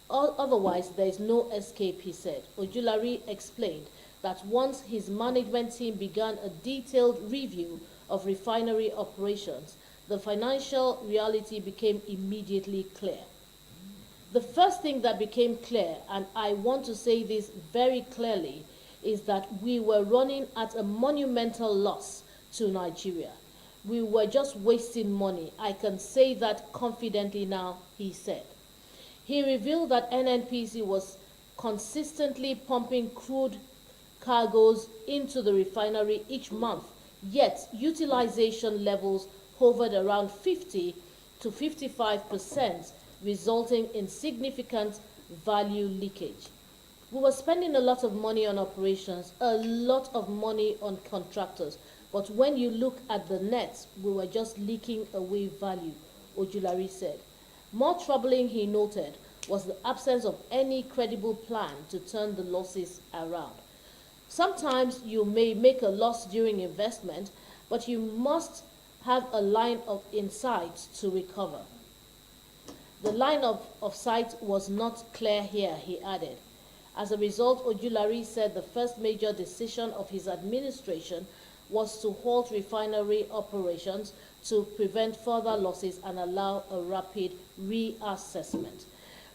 Otherwise, there is no escape, he said. Ojulari explained that once his management team began a detailed review of refinery operations, the financial reality became immediately clear. The first thing that became clear, and I want to say this very clearly, is that we were running at a monumental loss to Nigeria. We were just wasting money. I can say that confidently now, he said. He revealed that NNPC was consistently pumping crude cargoes into the refinery each month, yet utilization levels hovered around 50 to 55%, resulting in significant value leakage. We were spending a lot of money on operations, a lot of money on contractors, but when you look at the net, we were just leaking away value, Ojulari said. More troubling, he noted, was the absence of any credible plan to turn the losses around. Sometimes you may make a loss during investment, but you must have a line of insight to recover. The line of sight was not clear here, he added. As a result, Ojulari said the first major decision of his administration was to halt refinery operations to prevent further losses and allow a rapid reassessment.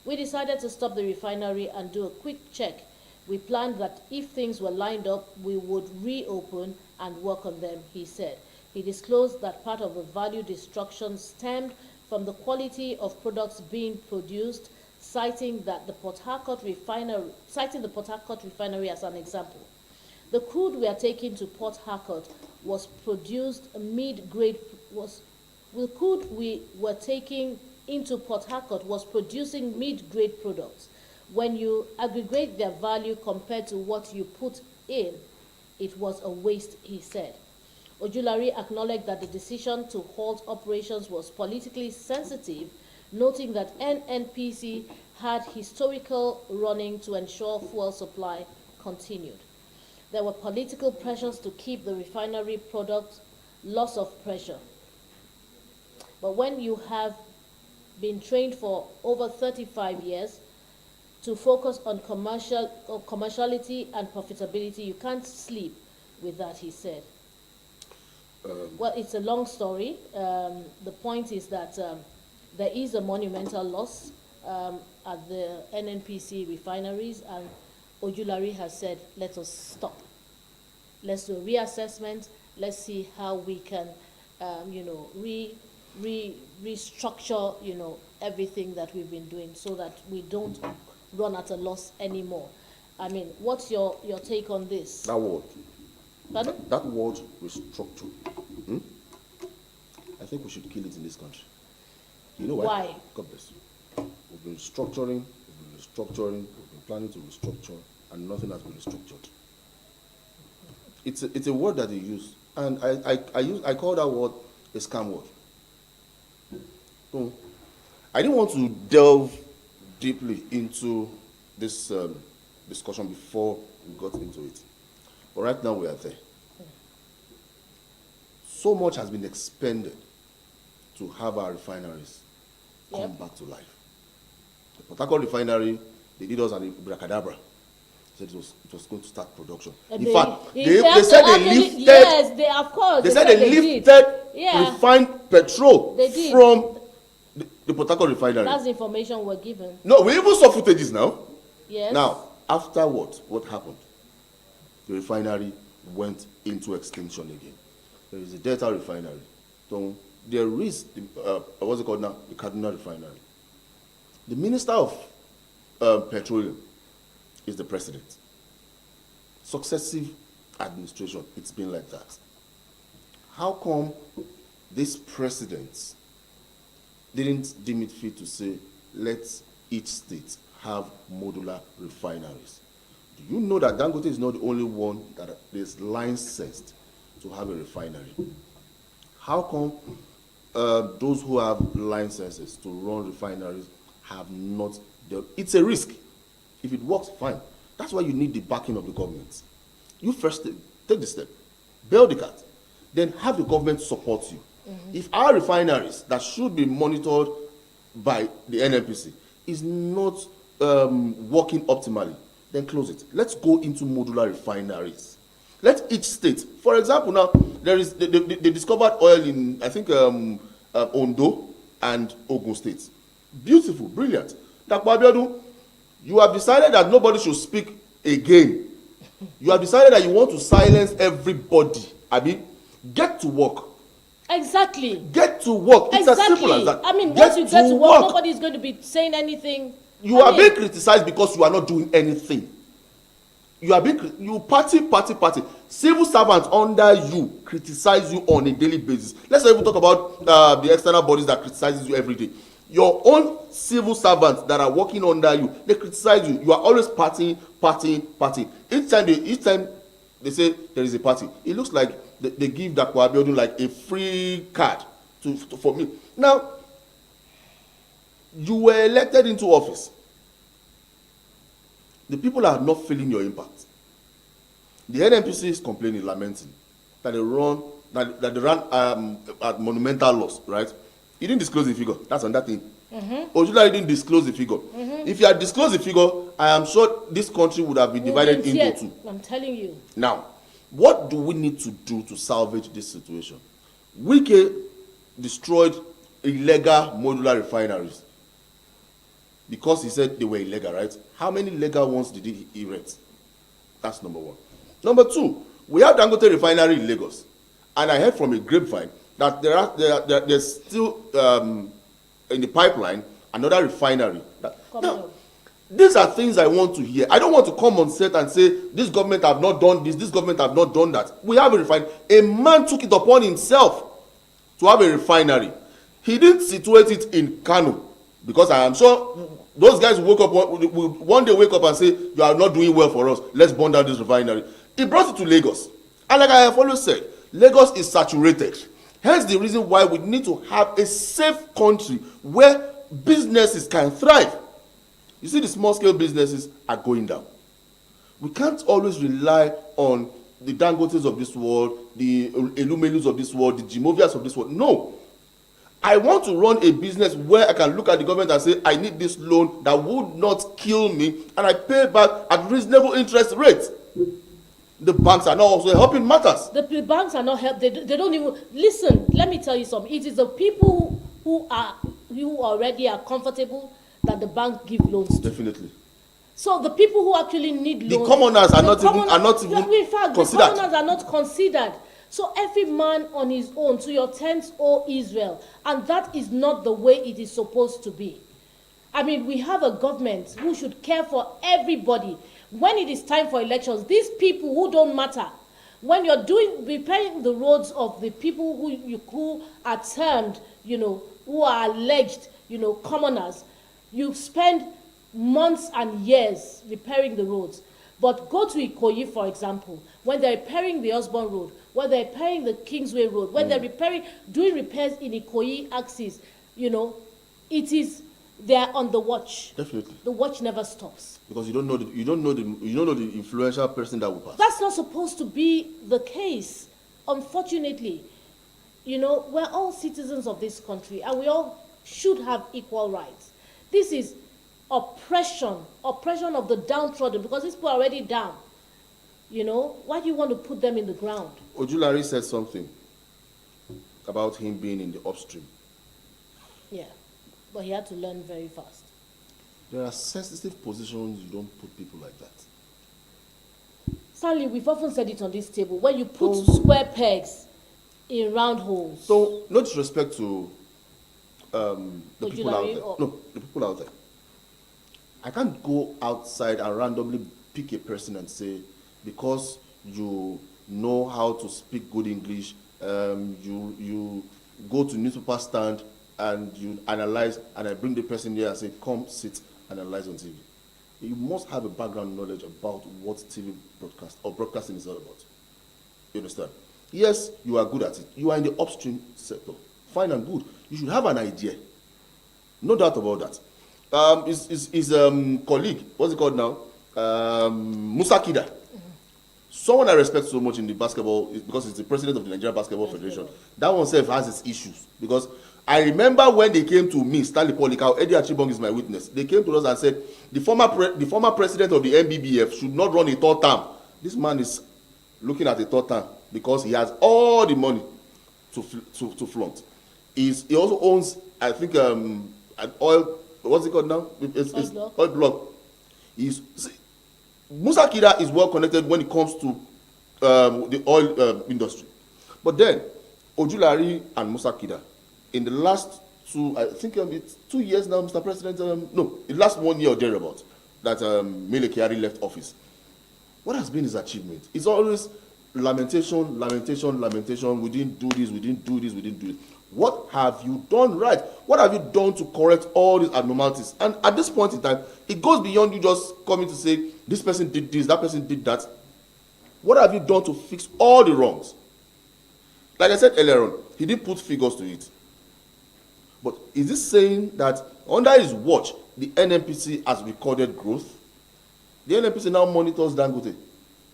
We decided to stop the refinery and do a quick check. We planned that if things were lined up, we would reopen and work on them, he said. He disclosed that part of the value destruction stemmed from the quality of products being produced, citing the Port Harcourt refinery as an example. The crude we are taking to Port Harcourt was produced mid-grade. The crude we were taking into Port Harcourt was producing mid-grade products. When you aggregate their value compared to what you put in, it was a waste, he said. Ojulari acknowledged that the decision to halt operations was politically sensitive, noting that NNPC had historical running to ensure fuel supply continued. There were political pressures to keep the refinery product, loss of pressure. But when you have been trained for over 35 years to focus on commerciality and profitability, you can't sleep with that, he said. Well, it's a long story. The point is that there is a monumental loss at the NNPC refineries, and Ojulari has said, let us stop. Let's do a reassessment. Let's see how we can, restructure, everything that we've been doing so that we don't run at a loss anymore. I mean, what's your take on this? That word. Pardon? That word, restructure. I think we should kill it in this country. You know why? Why? God bless you. We've been restructuring, we've been planning to restructure, and nothing has been restructured. It's a word that they use, and I call that word a scam word. So, I didn't want to delve deeply into this discussion before we got into it, but right now we are there. So much has been expended to have our refineries come back to life. The Port Harcourt refinery, they did us an abracadabra. Said it was going to start production. In fact, they said they lifted. Yes, of course. They said they lifted refined petrol from the Port Harcourt refinery. That's the information we're given. No, we even saw footages now. Yes. Now, afterwards, what happened? The refinery went into extinction again. There is a Delta refinery. So there is what's it called now? The Kaduna refinery. The Minister of Petroleum is the president. Successive administration, it's been like that. How come this president didn't deem it fit to say, let each state have modular refineries? Do you know that Dangote is not the only one that is licensed to have a refinery? How come those who have licenses to run refineries have not done? It's a risk. If it works, fine. That's why you need the backing of the government. You first take the step, bail the cat, then have the government support you. If our refineries that should be monitored by the NNPC is not working optimally, then close it. Let's go into modular refineries. Let each state, for example, now there is they discovered oil in, I think, Ondo and Ogun states. Beautiful, brilliant. Dr. Abiodun, you have decided that nobody should speak again. You have decided that you want to silence everybody. Abi, get to work. Exactly. Get to work. It's as simple as that. I mean, once you get to work, nobody is going to be saying anything. You are being criticized because you are not doing anything. You are being party. Civil servants under you criticize you on a daily basis. Let's not even talk about the external bodies that criticizes you every day. Your own civil servants that are working under you, they criticize you. You are always partying. Each time they say there is a party, it looks like they give Dr. Abiodun like a free card for me. Now, you were elected into office. The people are not feeling your impact. The NNPC is complaining, lamenting that they ran at monumental loss, right? You didn't disclose the figure. That's another thing. Ojulari didn't disclose the figure. If you had disclosed the figure I am sure this country would have been divided into two. I'm telling you. Now, what do we need to do to salvage this situation? Wike destroyed illegal modular refineries because he said they were illegal, right? How many legal ones did he erect? That's number one. Number two, we have Dangote refinery in Lagos, and I heard from a grapevine that there's still in the pipeline another refinery. Now, these are things I want to hear. I don't want to come on set and say this government have not done this, this government have not done that. We have a refinery. A man took it upon himself to have a refinery. He didn't situate it in Kano, because I am sure those guys will one day wake up and say, you are not doing well for us, let's burn down this refinery. He brought it to Lagos, and like I have always said, Lagos is saturated. Hence the reason why we need to have a safe country where businesses can thrive. You see, the small scale businesses are going down. We can't always rely on the Dangotes of this world, the Elumelus of this world, the Jimovias of this world. No. I want to run a business where I can look at the government and say, I need this loan that would not kill me, and I pay back at reasonable interest rates. The banks are not also helping matters. The banks are not helping. They don't even listen. Let me tell you something. It is the people who already are comfortable that the bank give loans to. Definitely. So the people who actually need loans, the commoners are not even in fact, considered. The commoners are not considered. So every man on his own, to your tents, O Israel, and that is not the way it is supposed to be. I mean, we have a government who should care for everybody. When it is time for elections, these people who don't matter, when you're repairing the roads of the people who are termed, who are alleged, commoners, you spend months and years repairing the roads. But go to Ikoyi, for example, when they're repairing the Osborne Road, when they're repairing the Kingsway Road, when they're doing repairs in Ikoyi axis, they're on the watch. Definitely. The watch never stops. Because you don't know the influential person that will pass. That's not supposed to be the case. Unfortunately, we're all citizens of this country, and we all should have equal rights. This is oppression of the downtrodden, because these people are already down. Why do you want to put them in the ground? Ojulari said something about him being in the upstream. Yeah, but he had to learn very fast. There are sensitive positions, you don't put people like that. Stanley, we've often said it on this table, when you put square pegs in round holes. So, no disrespect to the people out there. No, the people out there. I can't go outside and randomly pick a person and say, because you know how to speak good English, you go to newspaper stand and you analyze, and I bring the person here and say, come sit and analyze on TV. You must have a background knowledge about what TV broadcasting is all about. You understand? Yes, you are good at it. You are in the upstream sector. Fine and good. You should have an idea. No doubt about that. His colleague, what's he called now? Musa Kida. Someone I respect so much in the basketball is because he's the president of the Nigerian Basketball Federation. That one self has its issues, because I remember when they came to me, Stanley Polikau, Eddie Achibong is my witness. They came to us and said the former president of the NBBF should not run a third term. This man is looking at a third term because he has all the money to flaunt. He also owns, I think, an oil. What's it called now? It's oil block. Musa Kida is well connected when it comes to the oil industry. But then, Ojulari and Musa Kida, in the last it's 2 years now, Mr. President, the last 1 year or thereabouts, that Mele Kyari left office. What has been his achievement? It's always lamentation. We didn't do this. What have you done right? What have you done to correct all these abnormalities? And at this point in time, it goes beyond you just coming to say, this person did this, that person did that. What have you done to fix all the wrongs? Like I said earlier on, he didn't put figures to it. But is this saying that under his watch, the NNPC has recorded growth? The NNPC now monitors Dangote.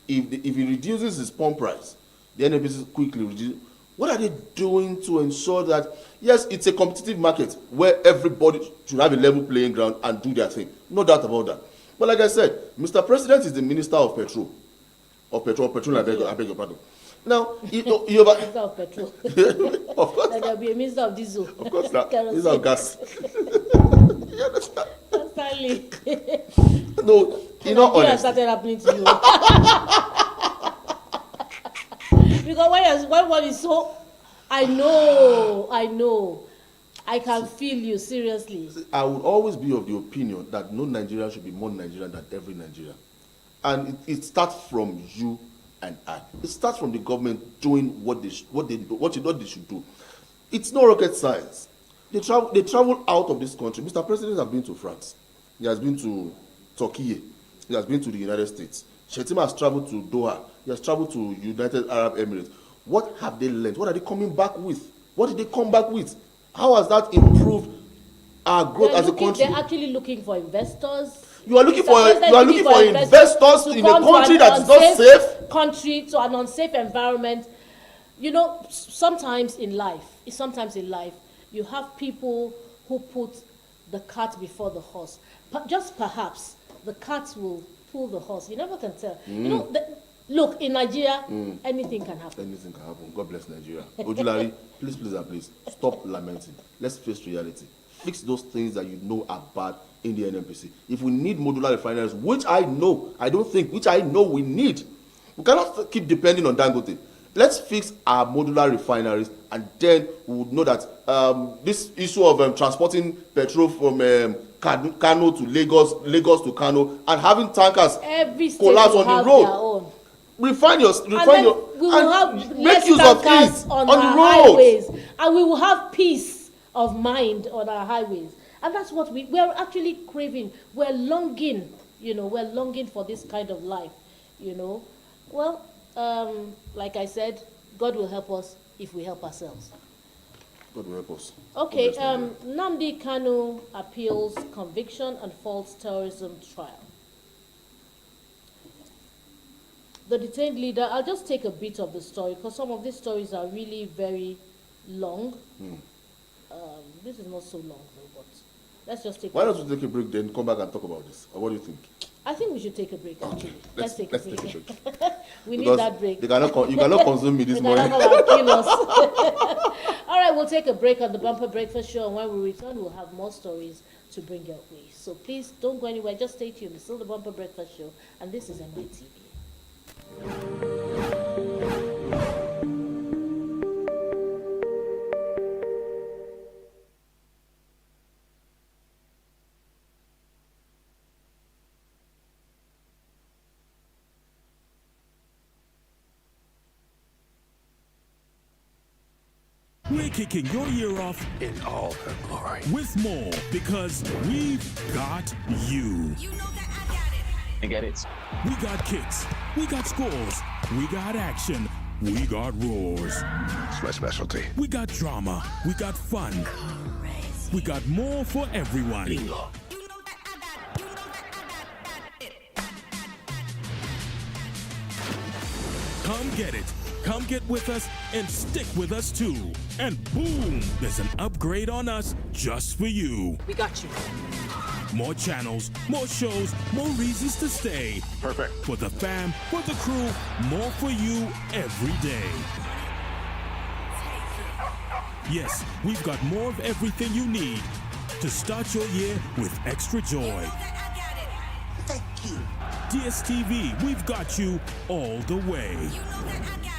If he reduces his pump price, the NNPC quickly reduces. What are they doing to ensure that, yes, it's a competitive market where everybody should have a level playing ground and do their thing? No doubt about that. But like I said, Mr. President is the Minister of Petrol. Petrol, I beg your pardon. Now, you Minister of petrol. of course. Then there'll be a minister of diesel. Of course not. Kerosene. Minister of gas. You understand? Constantly. No, you know, Nigeria honestly. started happening to you. Because when one is so, I know, I can feel you, seriously. I would always be of the opinion that no Nigerian should be more Nigerian than every Nigerian. And it starts from you and I. It starts from the government doing what they should do. It's not rocket science. They travel out of this country. Mr. President has been to France. He has been to Turkey. He has been to the United States. Shetima has traveled to Doha. He has traveled to United Arab Emirates. What have they learned? What are they coming back with? What did they come back with? How has that improved our growth as a country? They're actually looking for investors. You are looking for investors in a country that is not safe. Country to an unsafe environment. You know, sometimes in life, you have people who put the cart before the horse. Just perhaps the cart will pull the horse. You never can tell. You know, look, in Nigeria, anything can happen. Anything can happen. God bless Nigeria. Ojulari, please, stop lamenting. Let's face reality. Fix those things that you know are bad in the NNPC. If we need modular refineries, which I know we need, we cannot keep depending on Dangote. Let's fix our modular refineries, and then we would know that this issue of transporting petrol from Kano to Lagos to Kano, and having tankers collapse on the road. Refine your, we will have make use of it on the highways, and we will have peace of mind on our highways. And that's what we're actually craving. We're longing, for this kind of life, Well, like I said, God will help us if we help ourselves. God will help us. Okay, Nnamdi Kanu appeals conviction and false terrorism trial. The detained leader, I'll just take a bit of the story because some of these stories are really very long. This is not so long though, but let's just take. Why don't we take a break then come back and talk about this? Or what do you think? I think we should take a break. Actually, let's take a break. We because need that break. You cannot consume me this morning. Kill us. All right, we'll take a break on the Bumper Breakfast Show, and when we return, we'll have more stories to bring your way. So please don't go anywhere. Just stay tuned. It's still the Bumper Breakfast Show, and this is Mitv. We're kicking your year off in all her glory with more because we've got you. You know that I got it. I get it. We got kicks, we got scores, we got action, we got roars. It's my specialty. We got drama, we got fun. Crazy. We got more for everyone. You Bingo. know that I got it. Come get it. Come get with us and stick with us too. And boom, there's an upgrade on us just for you. We got you. More channels, more shows, more reasons to stay. Perfect. For the fam, for the crew, more for you every day. Yes, we've got more of everything you need to start your year with extra joy. Thank you. DSTV, we've got you all the way. You know that I got it.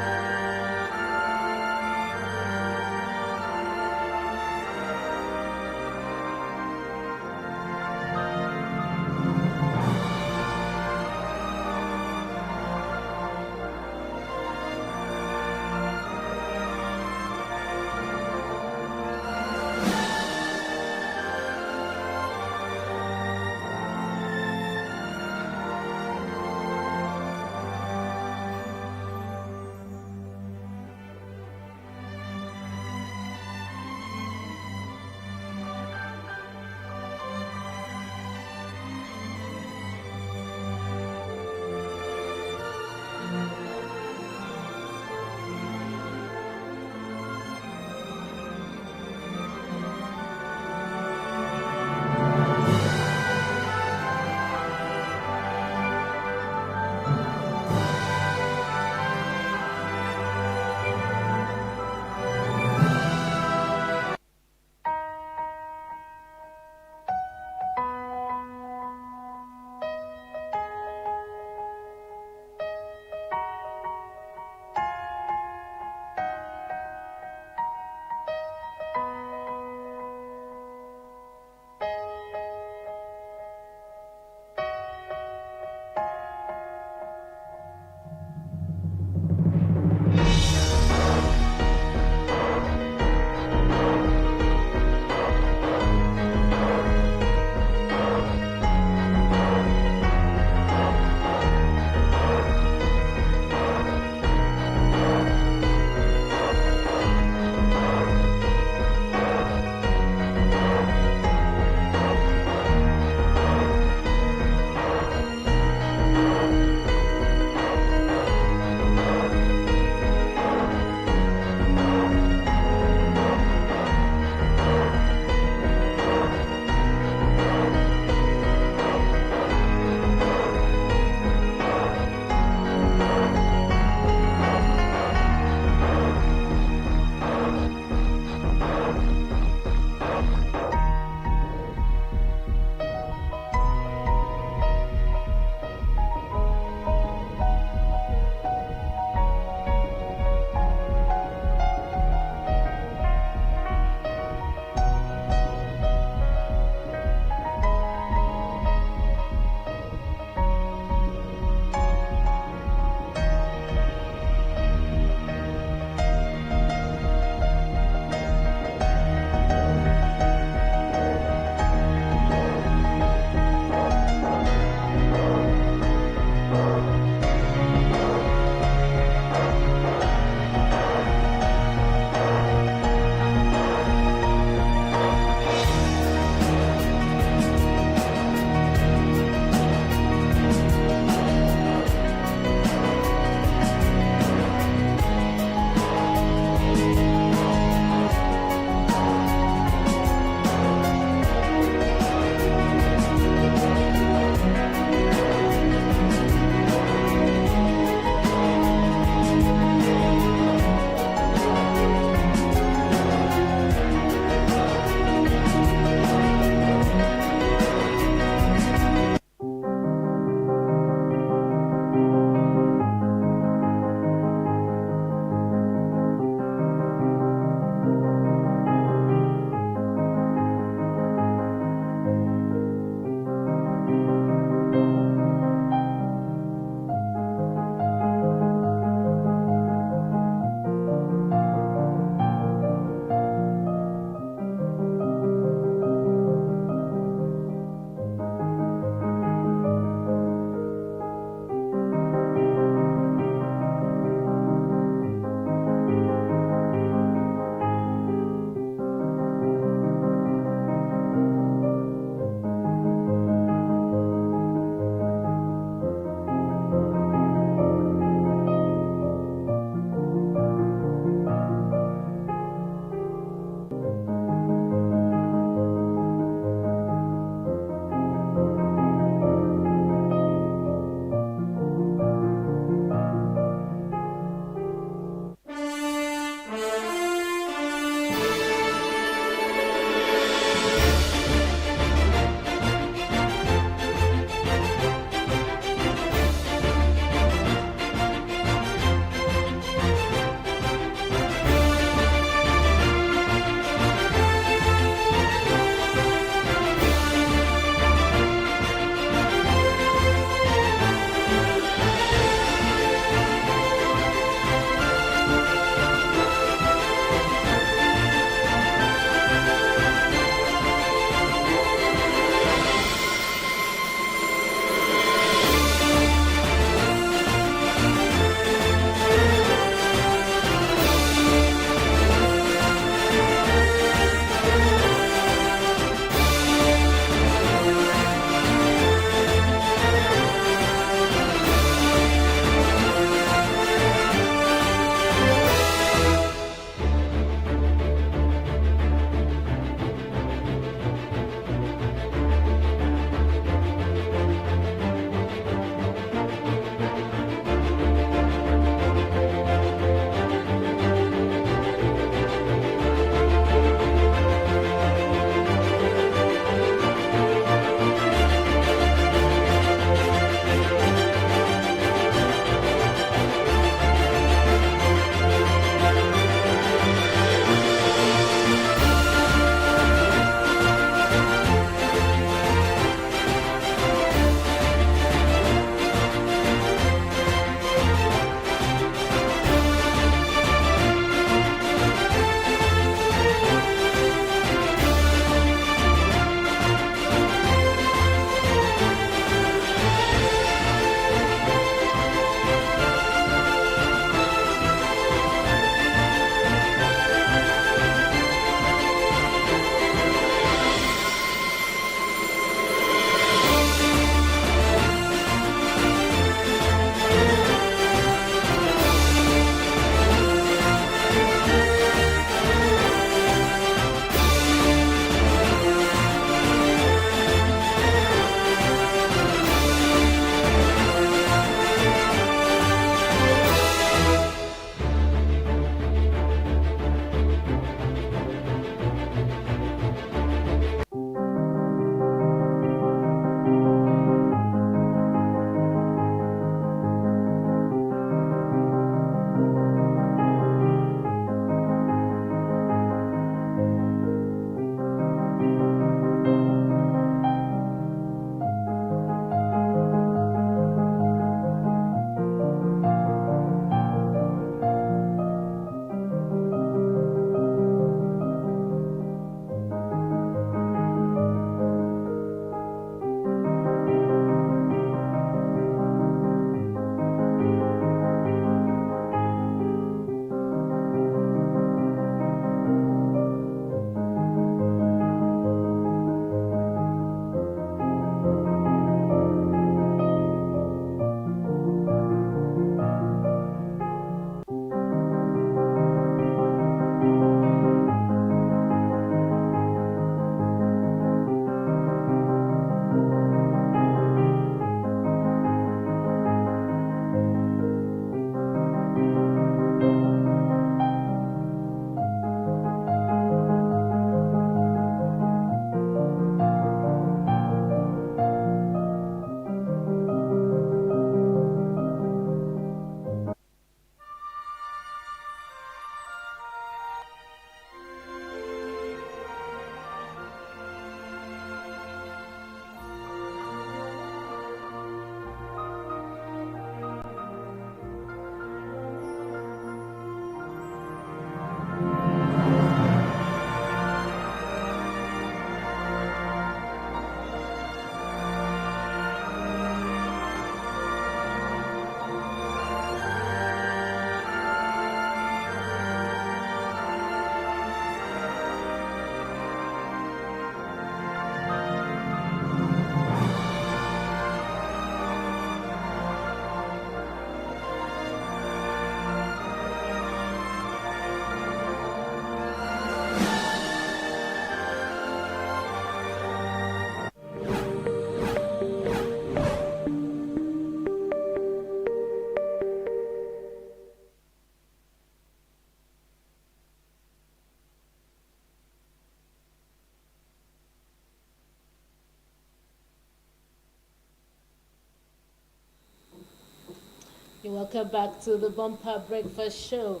You're welcome back to the Bumper Breakfast Show.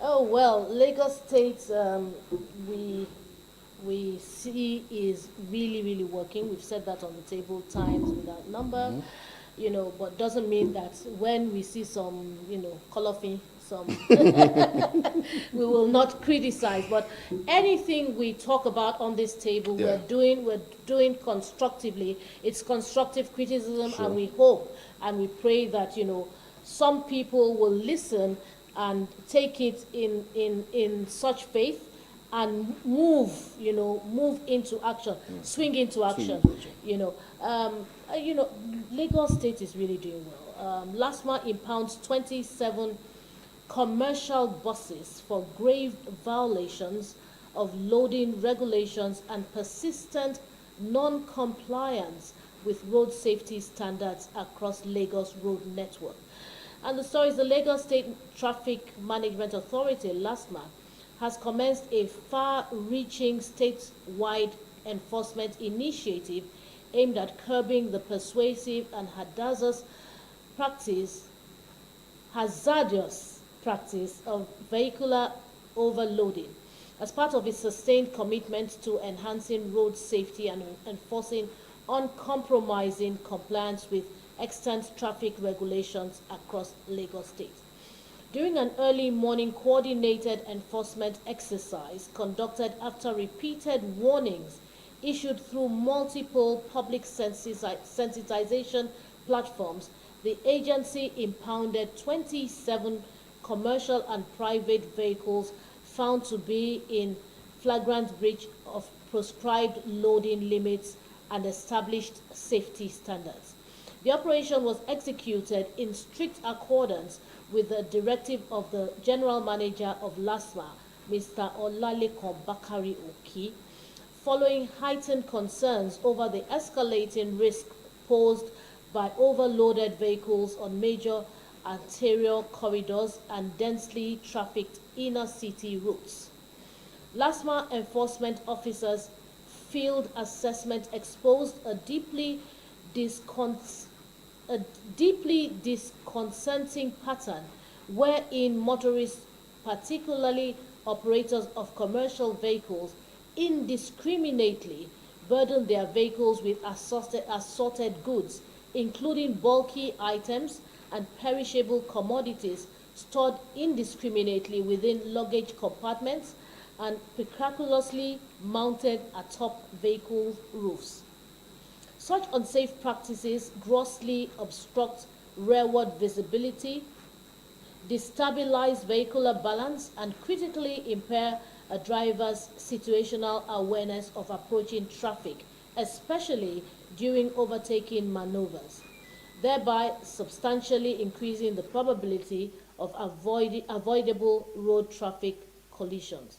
Oh well, Lagos State, we see is really working. We've said that on the table times without number, but doesn't mean that when we see some, colorful, some, we will not criticize. But anything we talk about on this table, Yeah. we're doing constructively. It's constructive criticism, Sure. and we hope and we pray that some people will listen and take it in such faith and move into action, swing into action. into action. Lagos State is really doing well. Last month impounds 27 commercial buses for grave violations of loading regulations and persistent non-compliance with road safety standards across Lagos road network. And the story is the Lagos State Traffic Management Authority, LASMA, has commenced a far-reaching statewide enforcement initiative aimed at curbing the pervasive and hazardous practice of vehicular overloading as part of its sustained commitment to enhancing road safety and enforcing uncompromising compliance with extant traffic regulations across Lagos State. During an early morning coordinated enforcement exercise conducted after repeated warnings issued through multiple public sensitization platforms, the agency impounded 27 commercial and private vehicles found to be in flagrant breach of prescribed loading limits and established safety standards. The operation was executed in strict accordance with the directive of the General Manager of LASMA, Mr. Olalekan Bakari Oki, following heightened concerns over the escalating risk posed by overloaded vehicles on major arterial corridors and densely trafficked inner city routes. LASMA enforcement officers' field assessment exposed a deeply disconcerting pattern wherein motorists, particularly operators of commercial vehicles, indiscriminately burden their vehicles with assorted goods, including bulky items and perishable commodities stored indiscriminately within luggage compartments and precariously mounted atop vehicle roofs. Such unsafe practices grossly obstruct rearward visibility, destabilize vehicular balance, and critically impair a driver's situational awareness of approaching traffic, especially during overtaking maneuvers, thereby substantially increasing the probability of avoidable road traffic collisions.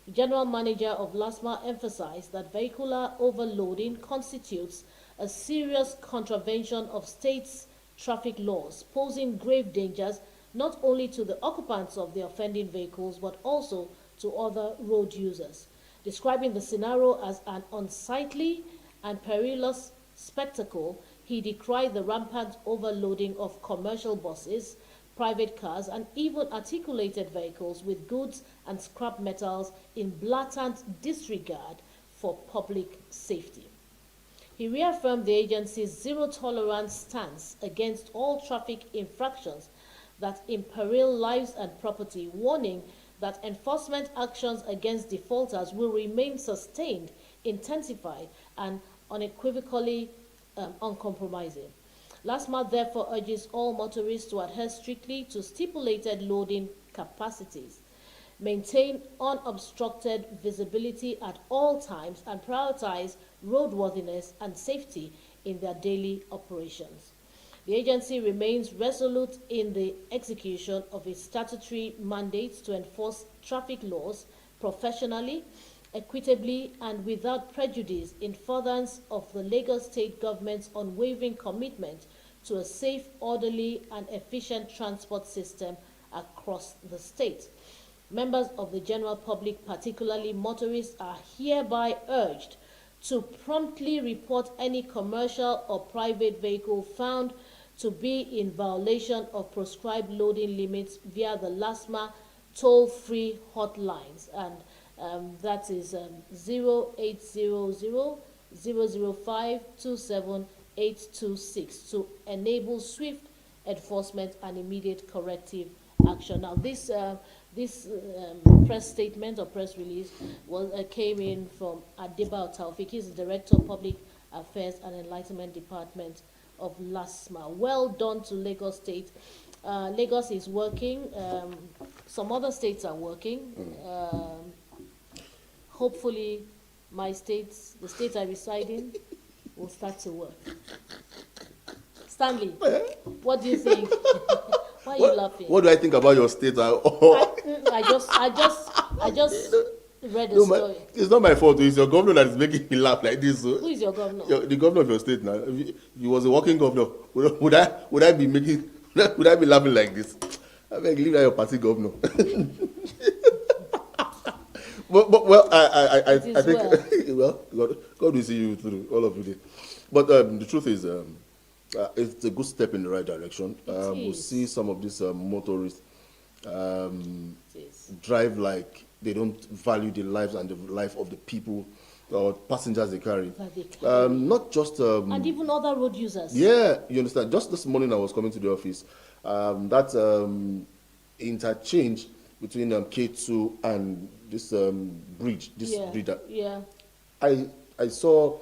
The General Manager of LASMA emphasized that vehicular overloading constitutes a serious contravention of state's traffic laws, posing grave dangers not only to the occupants of the offending vehicles but also to other road users. Describing the scenario as an unsightly and perilous spectacle, he decried the rampant overloading of commercial buses, private cars, and even articulated vehicles with goods and scrap metals in blatant disregard for public safety. He reaffirmed the agency's zero-tolerance stance against all traffic infractions that imperil lives and property, warning that enforcement actions against defaulters will remain sustained, intensified, and unequivocally uncompromising. LASMA therefore urges all motorists to adhere strictly to stipulated loading capacities, maintain unobstructed visibility at all times, and prioritize roadworthiness and safety in their daily operations. The agency remains resolute in the execution of its statutory mandates to enforce traffic laws professionally, equitably, and without prejudice in furtherance of the Lagos State government's unwavering commitment to a safe, orderly, and efficient transport system across the state. Members of the general public, particularly motorists, are hereby urged to promptly report any commercial or private vehicle found to be in violation of prescribed loading limits via the LASMA toll-free hotlines, and that is 0800 27826 to enable swift enforcement and immediate corrective action. Now, this press statement or press release came in from Adiba Taufik. He's the Director of Public Affairs and Enlightenment Department of LASMA. Well done to Lagos State. Lagos is working. Some other states are working. Hopefully, the state I reside in, will start to work. Stanley, what do you think? Why are you laughing? What do I think about your state? I just read a story. It's not my fault. It's your governor that is making me laugh like this. Who is your governor? The governor of your state now. If he was a working governor, would I be laughing like this? I beg, leave that your party governor. Well, I think well, God will see you through, all of you. But the truth is, it's a good step in the right direction. We'll see some of these motorists drive like they don't value the lives and the life of the people or passengers they carry. Not just and even other road users. Yeah, you understand. Just this morning I was coming to the office. That interchange between K2 and this bridge, bridge. I saw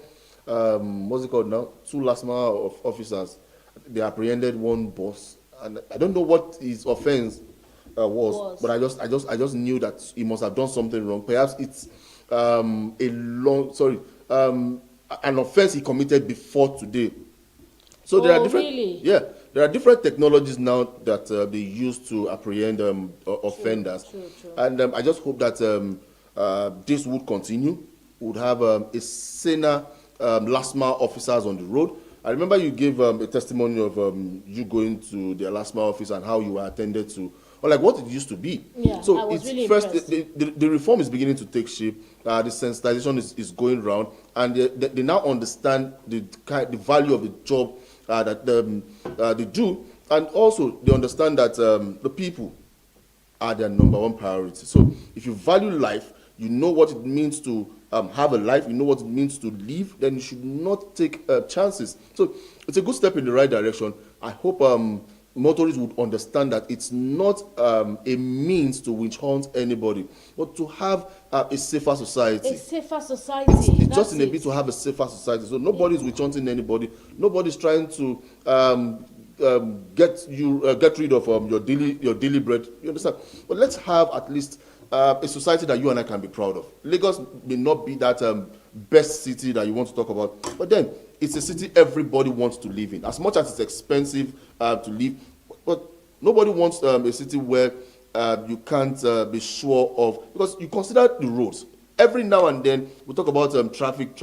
what's it called now? 2 LASMA officers. They apprehended one boss, and I don't know what his offense was, but I just knew that he must have done something wrong. Perhaps it's an offense he committed before today. So there are different, really? Yeah, there are different technologies now that they use to apprehend offenders. True. And I just hope that this would continue. Would have a saner LASMA officers on the road. I remember you gave a testimony of you going to the LASMA office and how you were attended to, or like what it used to be. Yeah, so I was it's really first impressed. the reform is beginning to take shape. The sensitization is going round, and they now understand the value of the job that they do, and also they understand that the people are their number one priority. So if you value life, you know what it means to have a life, you know what it means to live, then you should not take chances. So it's a good step in the right direction. I hope motorists would understand that it's not a means to witch hunt anybody, but to have a safer society. A safer society. It's just in a bit to have a safer society. So nobody's witch hunting anybody. Nobody's trying to get rid of your daily bread. You understand? But let's have at least a society that you and I can be proud of. Lagos may not be that best city that you want to talk about, but then it's a city everybody wants to live in. As much as it's expensive to live, but nobody wants a city where you can't be sure of, because you consider the roads. Every now and then we talk about traffic.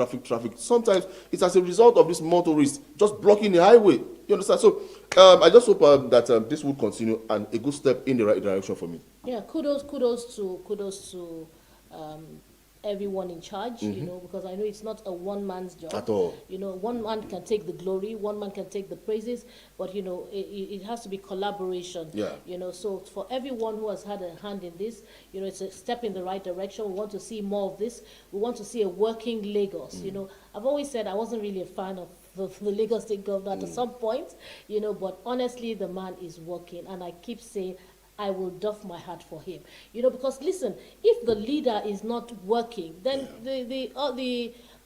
Sometimes it's as a result of this motorists just blocking the highway. You understand? So I just hope that this will continue, and a good step in the right direction for me. Yeah, kudos to everyone in charge, you know, because I know it's not a one man's job At all. You know, one man can take the glory, one man can take the praises, but you know, it has to be collaboration. Yeah. You know, so for everyone who has had a hand in this, you know, it's a step in the right direction. We want to see more of this. We want to see a working Lagos. You know, I've always said I wasn't really a fan of the Lagos State governor at some point, you know, but honestly, the man is working, and I keep saying I will doff my hat for him. You know, because listen, if the leader is not working, then the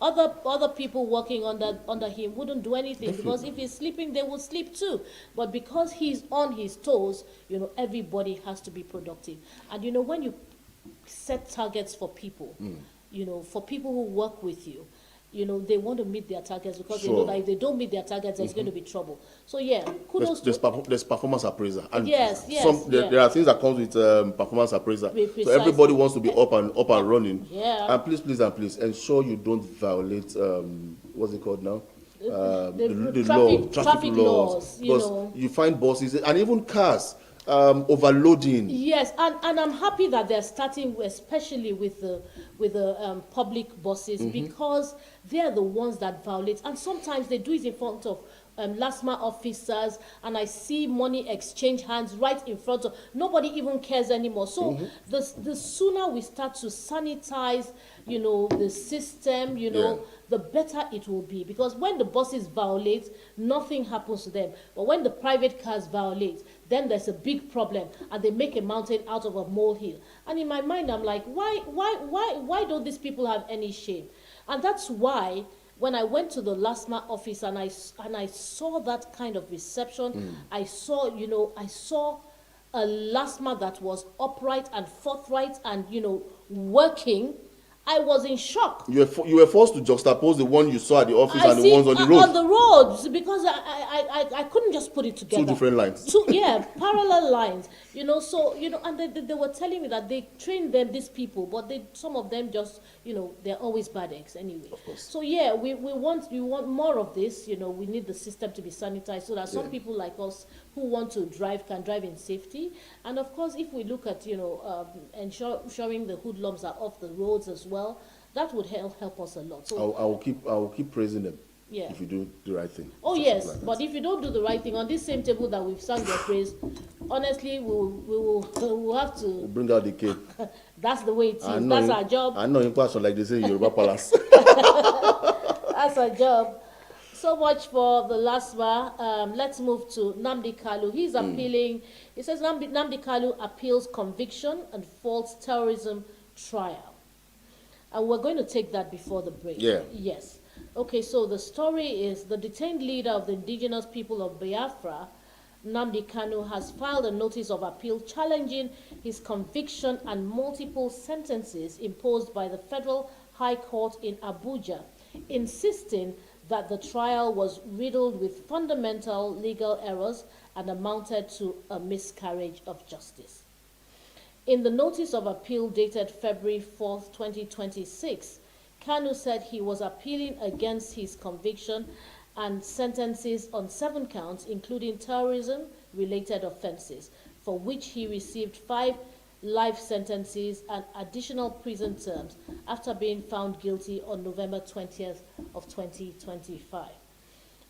other people working under him wouldn't do anything. Because if he's sleeping, they will sleep too. But because he's on his toes, you know, everybody has to be productive. And you know, when you set targets for people, you know, for people who work with you, you know, they want to meet their targets, because they know that if they don't meet their targets, there's going to be trouble. So yeah, kudos There's performance appraiser. And yes. There are things that comes with performance appraiser. Precisely. So everybody wants to be up and running. Yeah. And please ensure you don't violate what's it called now? The traffic laws. Because you find buses and even cars overloading. Yes, and I'm happy that they're starting, especially with the public buses, because they're the ones that violate, and sometimes they do it in front of LASMA officers, and I see money exchange hands right in front of, nobody even cares anymore. So the sooner we start to sanitize, the system, the better it will be. Because when the buses violate, nothing happens to them. But when the private cars violate, then there's a big problem, and they make a mountain out of a molehill. And in my mind, I'm like, why don't these people have any shame? And that's why when I went to the LASMA office and I saw that kind of reception, I saw a LASMA that was upright and forthright and working. I was in shock. You were forced to juxtapose the one you saw at the office and see, the ones on the road. On the roads, because I couldn't just put it together. Two different lines. Parallel lines. So and they were telling me that they trained these people, but some of them just they're always bad eggs anyway. Of course. So yeah, we want more of this. We need the system to be sanitized so that some people like us who want to drive can drive in safety. And of course, if we look at ensuring the hoodlums are off the roads as well, that would help us a lot. So I will keep praising them. Yeah. If you do the right thing. Oh yes, but if you don't do the right thing on this same table that we've sung your praise, honestly, we'll have to. We'll bring out the cake. That's the way it is. That's our job. I know in person, like they say in Yoruba Palace. That's our job. So much for the LASMA. Let's move to Nnamdi Kalu. He's appealing. He says Nnamdi Kalu appeals conviction and false terrorism trial. And we're going to take that before the break. Yeah. Yes. Okay, so the story is the detained leader of the indigenous people of Biafra, Nnamdi Kanu, has filed a notice of appeal challenging his conviction and multiple sentences imposed by the Federal High Court in Abuja, insisting that the trial was riddled with fundamental legal errors and amounted to a miscarriage of justice. In the notice of appeal dated February 4th, 2026, Kanu said he was appealing against his conviction and sentences on 7 counts, including terrorism-related offenses, for which he received 5 life sentences and additional prison terms after being found guilty on November 20th of 2025.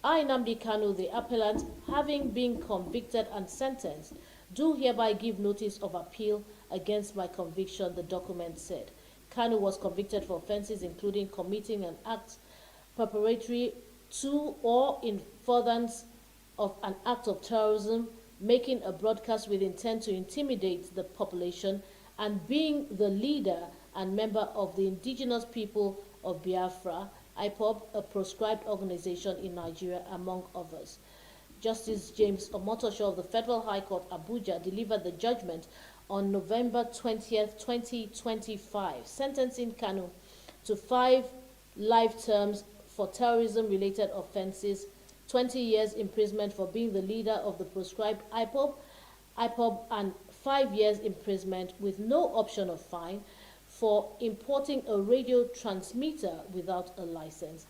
I, Nnamdi Kanu, the appellant, having been convicted and sentenced, do hereby give notice of appeal against my conviction, the document said. Kanu was convicted for offenses including committing an act preparatory to or in furtherance of an act of terrorism, making a broadcast with intent to intimidate the population, and being the leader and member of the indigenous people of Biafra, IPOB, a proscribed organization in Nigeria, among others. Justice James Omotosho of the Federal High Court, Abuja, delivered the judgment on November 20th, 2025, sentencing Kanu to 5 life terms for terrorism-related offenses, 20 years imprisonment for being the leader of the proscribed IPOB, and 5 years imprisonment with no option of fine for importing a radio transmitter without a license.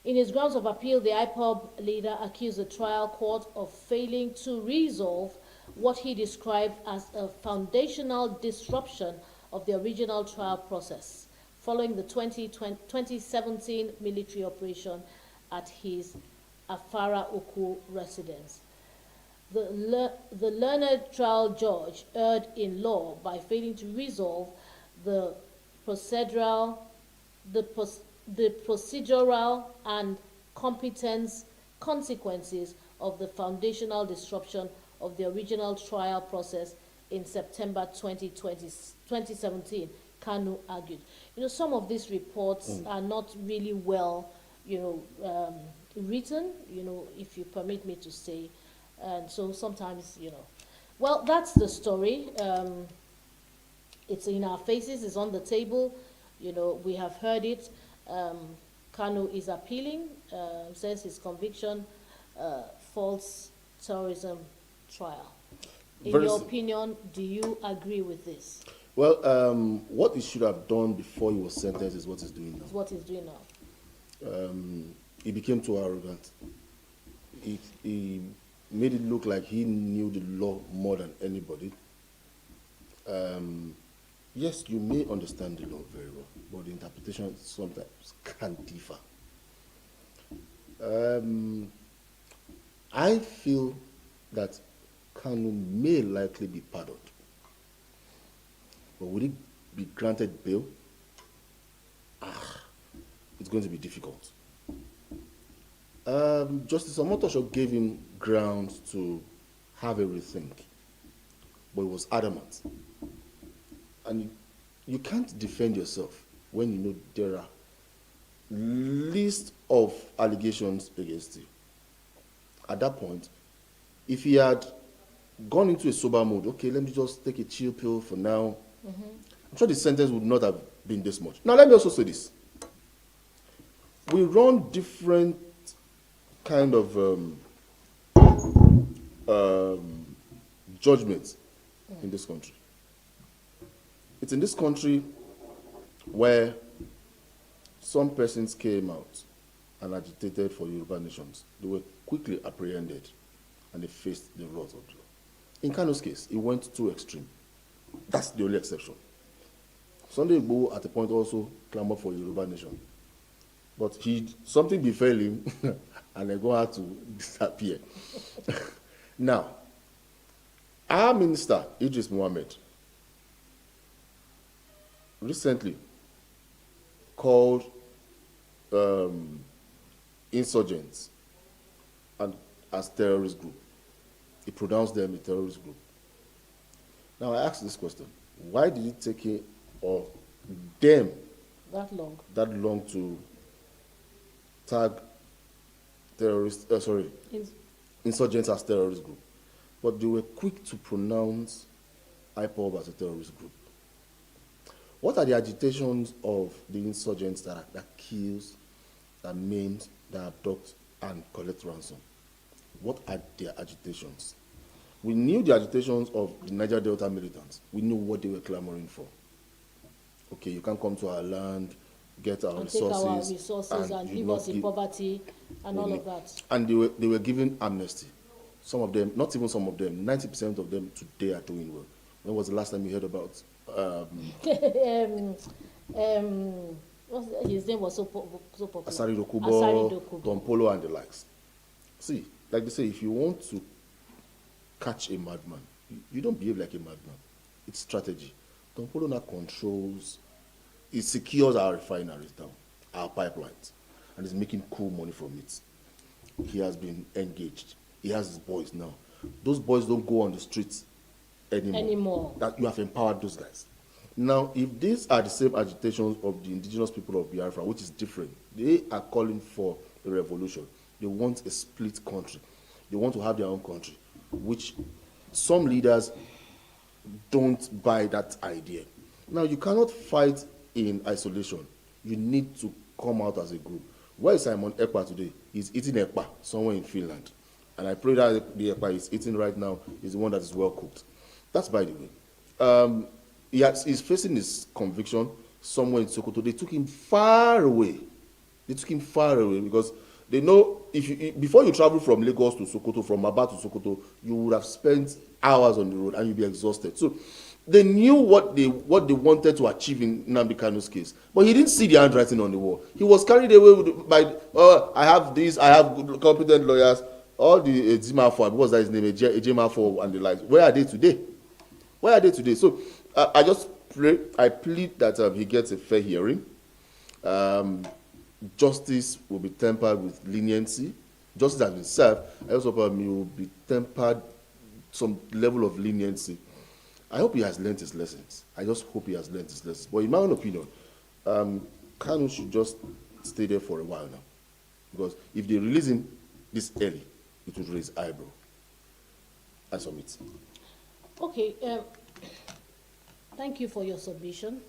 In his grounds of appeal, the IPOB leader accused the trial court of failing to resolve what he described as a foundational disruption of the original trial process following the 2017 military operation at his Afara Oku residence. The learned trial judge erred in law by failing to resolve the procedural and competence consequences of the foundational disruption of the original trial process in September 2017, Kanu argued. Some of these reports are not really well, written, if you permit me to say. And so sometimes, well, that's the story. It's in our faces, it's on the table. We have heard it. Kanu is appealing, says his conviction, false terrorism trial. In your opinion, do you agree with this? Well, what he should have done before he was sentenced is what he's doing now. It's what he's doing now. He became too arrogant. He made it look like he knew the law more than anybody. Yes, you may understand the law very well, but the interpretation sometimes can differ. I feel that Kanu may likely be pardoned. But will he be granted bail? It's going to be difficult. Justice Omotosho gave him grounds to have a rethink, but he was adamant. And you can't defend yourself when you know there are list of allegations against you. At that point, if he had gone into a sober mode, okay, let me just take a chill pill for now, I'm sure the sentence would not have been this much. Now, let me also say this. We run different kind of judgments in this country. It's in this country where some persons came out and agitated for Yoruba nations. They were quickly apprehended and they faced the wrath of the law. In Kanu's case, it went too extreme. That's the only exception. Sunday Igboho at a point also clamored for Yoruba nation. But something befell him and they go out to disappear. Now, our minister, Idris Mohammed, recently called insurgents and as terrorist group. He pronounced them a terrorist group. Now I ask this question: why did it take him or them That long. to tag insurgents as terrorist group? But they were quick to pronounce IPOB as a terrorist group. What are the agitations of the insurgents that kills, that maims, that abduct, and collect ransom? What are their agitations? We knew the agitations of the Niger Delta militants. We knew what they were clamoring for. Okay, you can come to our land, get our resources, take our resources and leave us in poverty and all of that. And they were given amnesty. Some of them, not even some of them, 90% of them today are doing well. When was the last time you heard about? His name was so popular. Asari Dokubo, Don Polo, and the likes. See, like they say, if you want to catch a madman, you don't behave like a madman. It's strategy. Don Polo now controls, it secures our refineries down, our pipelines, and is making cool money from it. He has been engaged. He has his boys now. Those boys don't go on the streets anymore. That you have empowered those guys. Now, if these are the same agitations of the indigenous people of Biafra, which is different, they are calling for a revolution. They want a split country. They want to have their own country, which some leaders don't buy that idea. Now, you cannot fight in isolation. You need to come out as a group. Where is Simon Ekpa today? He's eating Ekpa somewhere in Finland. And I pray that the Ekpa he's eating right now is the one that is well cooked. That's by the way. He's facing his conviction somewhere in Sokoto. They took him far away. Because they know before you travel from Lagos to Sokoto, from Aba to Sokoto, you would have spent hours on the road and you'd be exhausted. So they knew what they wanted to achieve in Nnamdi Kanu's case, but he didn't see the handwriting on the wall. He was carried away by I have this, I have competent lawyers, all the Ejimafo, what was that his name, Ejimafo and the likes. Where are they today? So I just pray, I plead that he gets a fair hearing. Justice will be tempered with leniency. Justice has been served. I also hope he will be tempered some level of leniency. I hope he has learned his lessons. But in my own opinion, Kanu should just stay there for a while now. Because if they release him this early, it would raise eyebrow. I submit. Okay. Thank you for your submission.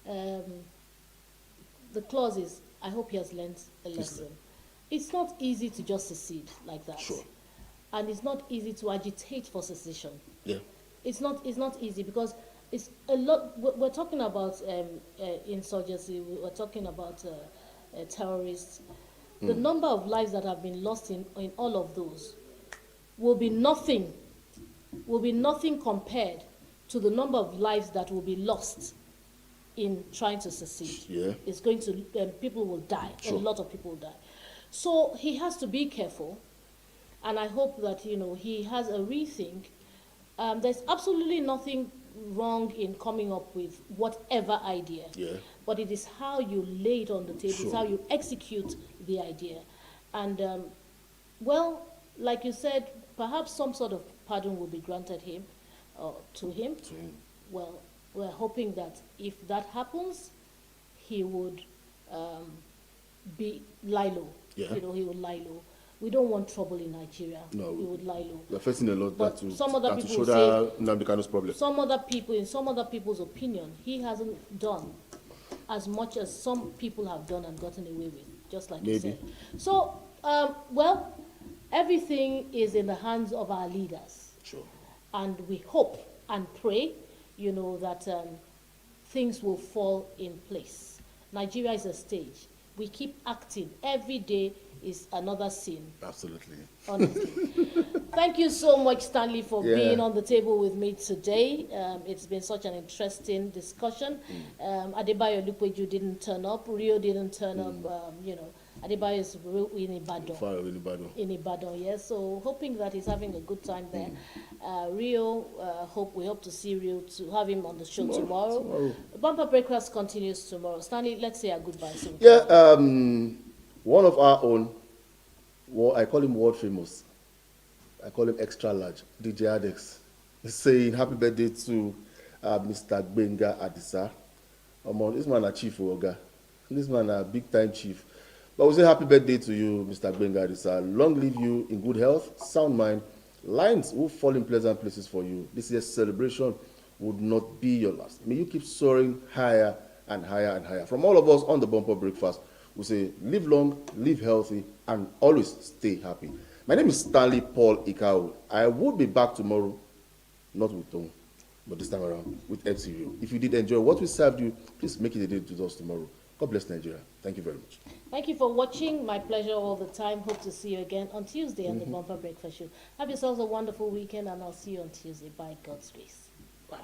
The clause is, I hope he has learned a lesson. It's not easy to just secede like that. Sure. And it's not easy to agitate for secession. Yeah. It's not easy because it's a lot. We're talking about insurgency. We're talking about terrorists. The number of lives that have been lost in all of those will be nothing compared to the number of lives that will be lost in trying to secede. Yeah. It's going to, people will die. Sure. A lot of people will die. So he has to be careful and I hope that, you know, he has a rethink. There's absolutely nothing wrong in coming up with whatever idea. Yeah. But it is how you lay it on the table, it's Sure. how you execute the idea. And, well, like you said, perhaps some sort of pardon will be granted him, to him. To him. Well, we're hoping that if that happens, he would be lie low. Yeah. You know, he would lie low. We don't want trouble in Nigeria. No. He would lie low. We're facing a lot But that to, some other that to people shoulder Nnamdi Kanu's problem. Some other people, in some other people's opinion, he hasn't done as much as some people have done and gotten away with, just like you Maybe. said. So, well, everything is in the hands of our leaders. Sure. And we hope and pray, you know, that things will fall in place. Nigeria is a stage. We keep acting. Every day is another sin, Absolutely. honestly. Thank you so much, Stanley, for Yeah. being on the table with me today. It's been such an interesting discussion. Adebayo Lukweju didn't turn up. Rio didn't turn up. You know, Adebayo is in Ibadan. Far away in Ibadan. In Ibadan, yes. So hoping that he's having a good time there. Rio, we hope to see Rio, to have him on the show tomorrow. Bumper Breakfast continues tomorrow. Stanley, let's say a goodbye soon. Yeah, one of our own, well, I call him world famous. I call him extra large, DJ Adex. He's saying happy birthday to Mr. Gbenga Adisa. This man a chief, Oga. This man a big time chief. But we say happy birthday to you, Mr. Gbenga Adisa. Long live you in good health, sound mind. Lines will fall in pleasant places for you. This year's celebration would not be your last. May you keep soaring higher and higher and higher. From all of us on the Bumper Breakfast, we say live long, live healthy, and always stay happy. My name is Stanley Paul Ikao. I will be back tomorrow, not with Tom, but this time around with MC Rio. If you did enjoy what we served you, please make it a day to us tomorrow. God bless Nigeria. Thank you very much. Thank you for watching. My pleasure all the time. Hope to see you again on Tuesday on the Bumper Breakfast Show. Have yourselves a wonderful weekend, and I'll see you on Tuesday by God's grace. Bye.